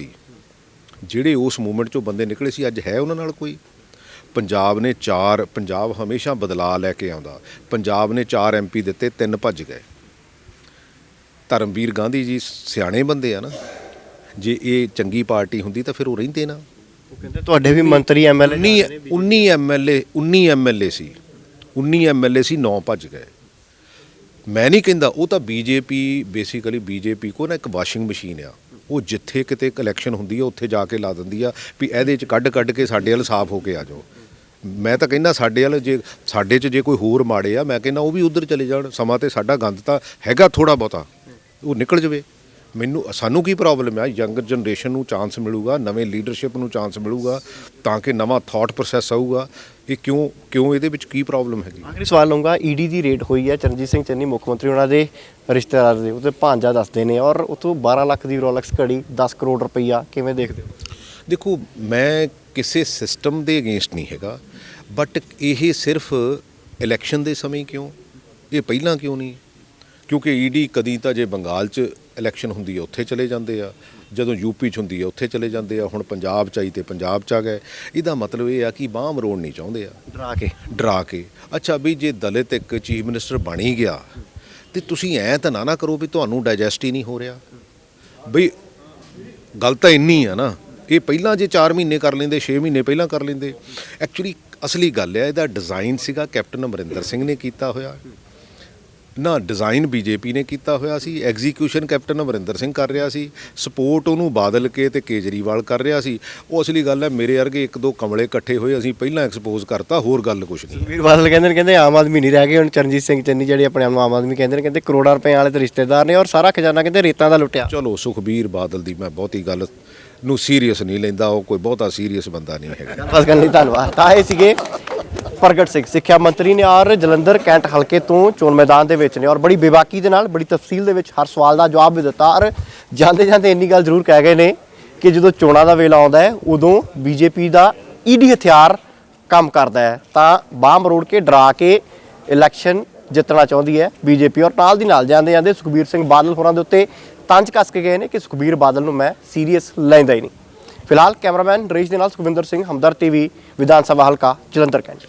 ਸੀ ਅੱਜ ਹੈ ਉਹਨਾਂ ਨਾਲ ਕੋਈ। ਪੰਜਾਬ ਹਮੇਸ਼ਾ ਬਦਲਾਅ ਲੈ ਕੇ ਆਉਂਦਾ। ਪੰਜਾਬ ਨੇ 4 MP ਦਿੱਤੇ, 3 ਭੱਜ ਗਏ। ਧਰਮਵੀਰ ਗਾਂਧੀ ਜੀ ਸਿਆਣੇ ਬੰਦੇ ਆ ਨਾ, ਜੇ ਇਹ ਚੰਗੀ ਪਾਰਟੀ ਹੁੰਦੀ ਤਾਂ ਫਿਰ ਉਹ ਰਹਿੰਦੇ ਨਾ। ਉਹ ਕਹਿੰਦੇ ਤੁਹਾਡੇ ਵੀ ਮੰਤਰੀ ਐਮਐਲਏ 19 ਐਮਐਲਏ ਸੀ 9 ਭੱਜ ਗਏ। ਮੈਂ ਨਹੀਂ ਕਹਿੰਦਾ, ਉਹ ਤਾਂ ਬੇਸਿਕਲੀ ਬੀਜੇਪੀ ਕੋ ਨਾ ਇੱਕ ਵਾਸ਼ਿੰਗ ਮਸ਼ੀਨ ਆ। ਉਹ ਜਿੱਥੇ ਕਿਤੇ ਇਲੈਕਸ਼ਨ ਹੁੰਦੀ ਆ ਉੱਥੇ ਜਾ ਕੇ ਲਾ ਦਿੰਦੀ ਆ ਵੀ ਇਹਦੇ 'ਚ ਕੱਢ ਕੇ ਸਾਡੇ ਵੱਲ ਸਾਫ਼ ਹੋ ਕੇ ਆ ਜਾਓ। ਮੈਂ ਤਾਂ ਕਹਿੰਦਾ ਸਾਡੇ 'ਚ ਜੇ ਕੋਈ ਹੋਰ ਮਾੜੇ ਆ, ਮੈਂ ਕਹਿੰਦਾ ਉਹ ਵੀ ਉੱਧਰ ਚਲੇ ਜਾਣ। ਸਮਾਂ ਤੇ ਸਾਡਾ ਗੰਦ ਤਾਂ ਹੈਗਾ ਥੋੜ੍ਹਾ ਬਹੁਤਾ, ਉਹ ਨਿਕਲ ਜਾਵੇ। ਸਾਨੂੰ ਕੀ ਪ੍ਰੋਬਲਮ ਆ? ਯੰਗਰ ਜਨਰੇਸ਼ਨ ਨੂੰ ਚਾਂਸ ਮਿਲੂਗਾ, ਨਵੇਂ ਲੀਡਰਸ਼ਿਪ ਨੂੰ ਚਾਂਸ ਮਿਲੂਗਾ ਤਾਂ ਕਿ ਨਵਾਂ ਥਾਟ ਪ੍ਰੋਸੈਸ ਆਊਗਾ। ਇਹ ਕਿਉਂ ਇਹਦੇ ਵਿੱਚ ਕੀ ਪ੍ਰੋਬਲਮ ਹੈਗੀ? ਆਖਰੀ ਸਵਾਲ ਲਊਂਗਾ, ਈਡੀ ਦੀ ਰੇਡ ਹੋਈ ਹੈ ਚਰਨਜੀਤ ਸਿੰਘ ਚੰਨੀ ਮੁੱਖ ਮੰਤਰੀ ਉਹਨਾਂ ਦੇ ਰਿਸ਼ਤੇਦਾਰ ਦੇ ਉੱਤੇ ਭਾਂਜਾ ਦੱਸਦੇ ਨੇ, ਔਰ ਉੱਥੋਂ 12 ਲੱਖ ਦੀ ਰੋਲੈਕਸ ਘੜੀ, 10 ਕਰੋੜ ਰੁਪਈਆ, ਕਿਵੇਂ ਦੇਖਦੇ ਹੋ? ਦੇਖੋ, ਮੈਂ ਕਿਸੇ ਸਿਸਟਮ ਦੇ ਅਗੇਂਸਟ ਨਹੀਂ ਹੈਗਾ, ਬਟ ਇਹ ਸਿਰਫ ਇਲੈਕਸ਼ਨ ਦੇ ਸਮੇਂ ਕਿਉਂ, ਇਹ ਪਹਿਲਾਂ ਕਿਉਂ ਨਹੀਂ? ਕਿਉਂਕਿ ਈਡੀ ਕਦੀ ਤਾਂ ਜੇ ਬੰਗਾਲ 'ਚ ਇਲੈਕਸ਼ਨ ਹੁੰਦੀ ਹੈ ਉੱਥੇ ਚਲੇ ਜਾਂਦੇ ਆ, ਜਦੋਂ ਯੂਪੀ 'ਚ ਹੁੰਦੀ ਹੈ ਉੱਥੇ ਚਲੇ ਜਾਂਦੇ ਆ, ਹੁਣ ਪੰਜਾਬ 'ਚ ਆਈ ਤੇ ਪੰਜਾਬ 'ਚ ਆ ਗਏ। ਇਹਦਾ ਮਤਲਬ ਇਹ ਆ ਕਿ ਬਾਂਹ ਮਰੋੜ ਨਹੀਂ ਚਾਹੁੰਦੇ ਆ, ਡਰਾ ਕੇ। ਅੱਛਾ ਵੀ ਜੇ ਦਲਿਤ ਇੱਕ ਚੀਫ ਮਿਨਿਸਟਰ ਬਣ ਹੀ ਗਿਆ ਤੇ ਤੁਸੀਂ ਐਂ ਤਾਂ ਨਾ ਕਰੋ ਵੀ ਤੁਹਾਨੂੰ ਡਾਈਜੈਸਟ ਹੀ ਨਹੀਂ ਹੋ ਰਿਹਾ। ਬਈ ਗੱਲ ਤਾਂ ਇੰਨੀ ਆ ਨਾ, ਇਹ ਪਹਿਲਾਂ ਜੇ 4 ਮਹੀਨੇ ਕਰ ਲੈਂਦੇ, 6 ਮਹੀਨੇ ਪਹਿਲਾਂ ਕਰ ਲੈਂਦੇ। ਐਕਚੁਅਲੀ ਅਸਲੀ ਗੱਲ ਹੈ, ਇਹਦਾ ਡਿਜ਼ਾਈਨ ਸੀਗਾ ਕੈਪਟਨ ਅਮਰਿੰਦਰ ਸਿੰਘ ਨੇ ਕੀਤਾ ਹੋਇਆ ਨਾ, ਡਿਜ਼ਾਈਨ ਬੀਜੇਪੀ ਨੇ ਕੀਤਾ ਹੋਇਆ ਸੀ, ਐਗਜ਼ੀਕਿਊਸ਼ਨ ਕੈਪਟਨ ਅਮਰਿੰਦਰ ਸਿੰਘ ਕਰ ਰਿਹਾ ਸੀ, ਸਪੋਰਟ ਉਹਨੂੰ ਬਾਦਲ ਕੇ ਤੇ ਕੇਜਰੀਵਾਲ ਕਰ ਰਿਹਾ ਸੀ। ਉਹ ਅਸਲੀ ਗੱਲ ਹੈ, ਮੇਰੇ ਵਰਗੇ 1-2 ਕਮਲੇ ਇਕੱਠੇ ਹੋਏ, ਅਸੀਂ ਪਹਿਲਾਂ ਐਕਸਪੋਜ਼ ਕਰਤਾ, ਹੋਰ ਗੱਲ ਕੁਛ ਨਹੀਂ। ਵੀਰ ਬਾਦਲ ਕਹਿੰਦੇ ਆਮ ਆਦਮੀ ਨਹੀਂ ਰਹਿ ਗਏ ਹੁਣ। ਚਰਨਜੀਤ ਸਿੰਘ ਚੰਨੀ ਜਿਹੜੇ ਆਪਣੇ ਆਪ ਨੂੰ ਆਮ ਆਦਮੀ ਕਹਿੰਦੇ ਕਰੋੜਾਂ ਰੁਪਏ ਵਾਲੇ ਤੇ ਰਿਸ਼ਤੇਦਾਰ ਨੇ, ਔਰ ਸਾਰਾ ਖਜ਼ਾਨਾ ਕਹਿੰਦੇ ਰੇਤਾਂ ਦਾ ਲੁੱਟਿਆ। ਚਲੋ, ਸੁਖਬੀਰ ਬਾਦਲ ਦੀ ਮੈਂ ਬਹੁਤੀ ਗੱਲ ਨੂੰ ਸੀਰੀਅਸ ਨਹੀਂ ਲੈਂਦਾ, ਉਹ ਕੋਈ ਬਹੁਤਾ ਸੀਰੀਅਸ ਬੰਦਾ ਨਹੀਂ ਹੈਗਾ। ਬਸ ਗੱਲ ਨਹੀਂ, ਧੰਨਵਾਦ। ਤਾਂ ਇਹ ਸੀਗੇ ਪ੍ਰਗਟ ਸਿੰਘ, ਸਿੱਖਿਆ ਮੰਤਰੀ ਨੇ, ਔਰ ਜਲੰਧਰ ਕੈਂਟ ਹਲਕੇ ਤੋਂ ਚੋਣ ਮੈਦਾਨ ਦੇ ਵਿੱਚ ਨੇ, ਔਰ ਬੜੀ ਬੇਬਾਕੀ ਦੇ ਨਾਲ, ਬੜੀ ਤਫਸੀਲ ਦੇ ਵਿੱਚ ਹਰ ਸਵਾਲ ਦਾ ਜਵਾਬ ਵੀ ਦਿੱਤਾ। ਔਰ ਜਾਂਦੇ ਇੰਨੀ ਗੱਲ ਜ਼ਰੂਰ ਕਹਿ ਗਏ ਨੇ ਕਿ ਜਦੋਂ ਚੋਣਾਂ ਦਾ ਵੇਲਾ ਆਉਂਦਾ ਹੈ ਉਦੋਂ ਬੀਜੇਪੀ ਦਾ ਈਡੀ ਹਥਿਆਰ ਕੰਮ ਕਰਦਾ ਹੈ, ਤਾਂ ਬਾਂਹ ਮਰੋੜ ਕੇ ਡਰਾ ਕੇ ਇਲੈਕਸ਼ਨ ਜਿੱਤਣਾ ਚਾਹੁੰਦੀ ਹੈ ਬੀਜੇਪੀ। ਔਰ ਨਾਲ ਦੀ ਨਾਲ ਜਾਂਦੇ ਸੁਖਬੀਰ ਸਿੰਘ ਬਾਦਲ ਹੋਰਾਂ ਦੇ ਉੱਤੇ ਤੰਜ ਕੱਸ ਕੇ ਗਏ ਨੇ ਕਿ ਸੁਖਬੀਰ ਬਾਦਲ ਨੂੰ ਮੈਂ ਸੀਰੀਅਸ ਲੈਂਦਾ ਹੀ ਨਹੀਂ। ਫਿਲਹਾਲ ਕੈਮਰਾਮੈਨ ਰੇਸ਼ ਦੇ ਨਾਲ ਸੁਖਵਿੰਦਰ ਸਿੰਘ, ਹਮਦਰ TV, ਵਿਧਾਨ ਸਭਾ ਹਲਕਾ ਜਲੰਧਰ ਕੈਂਟ।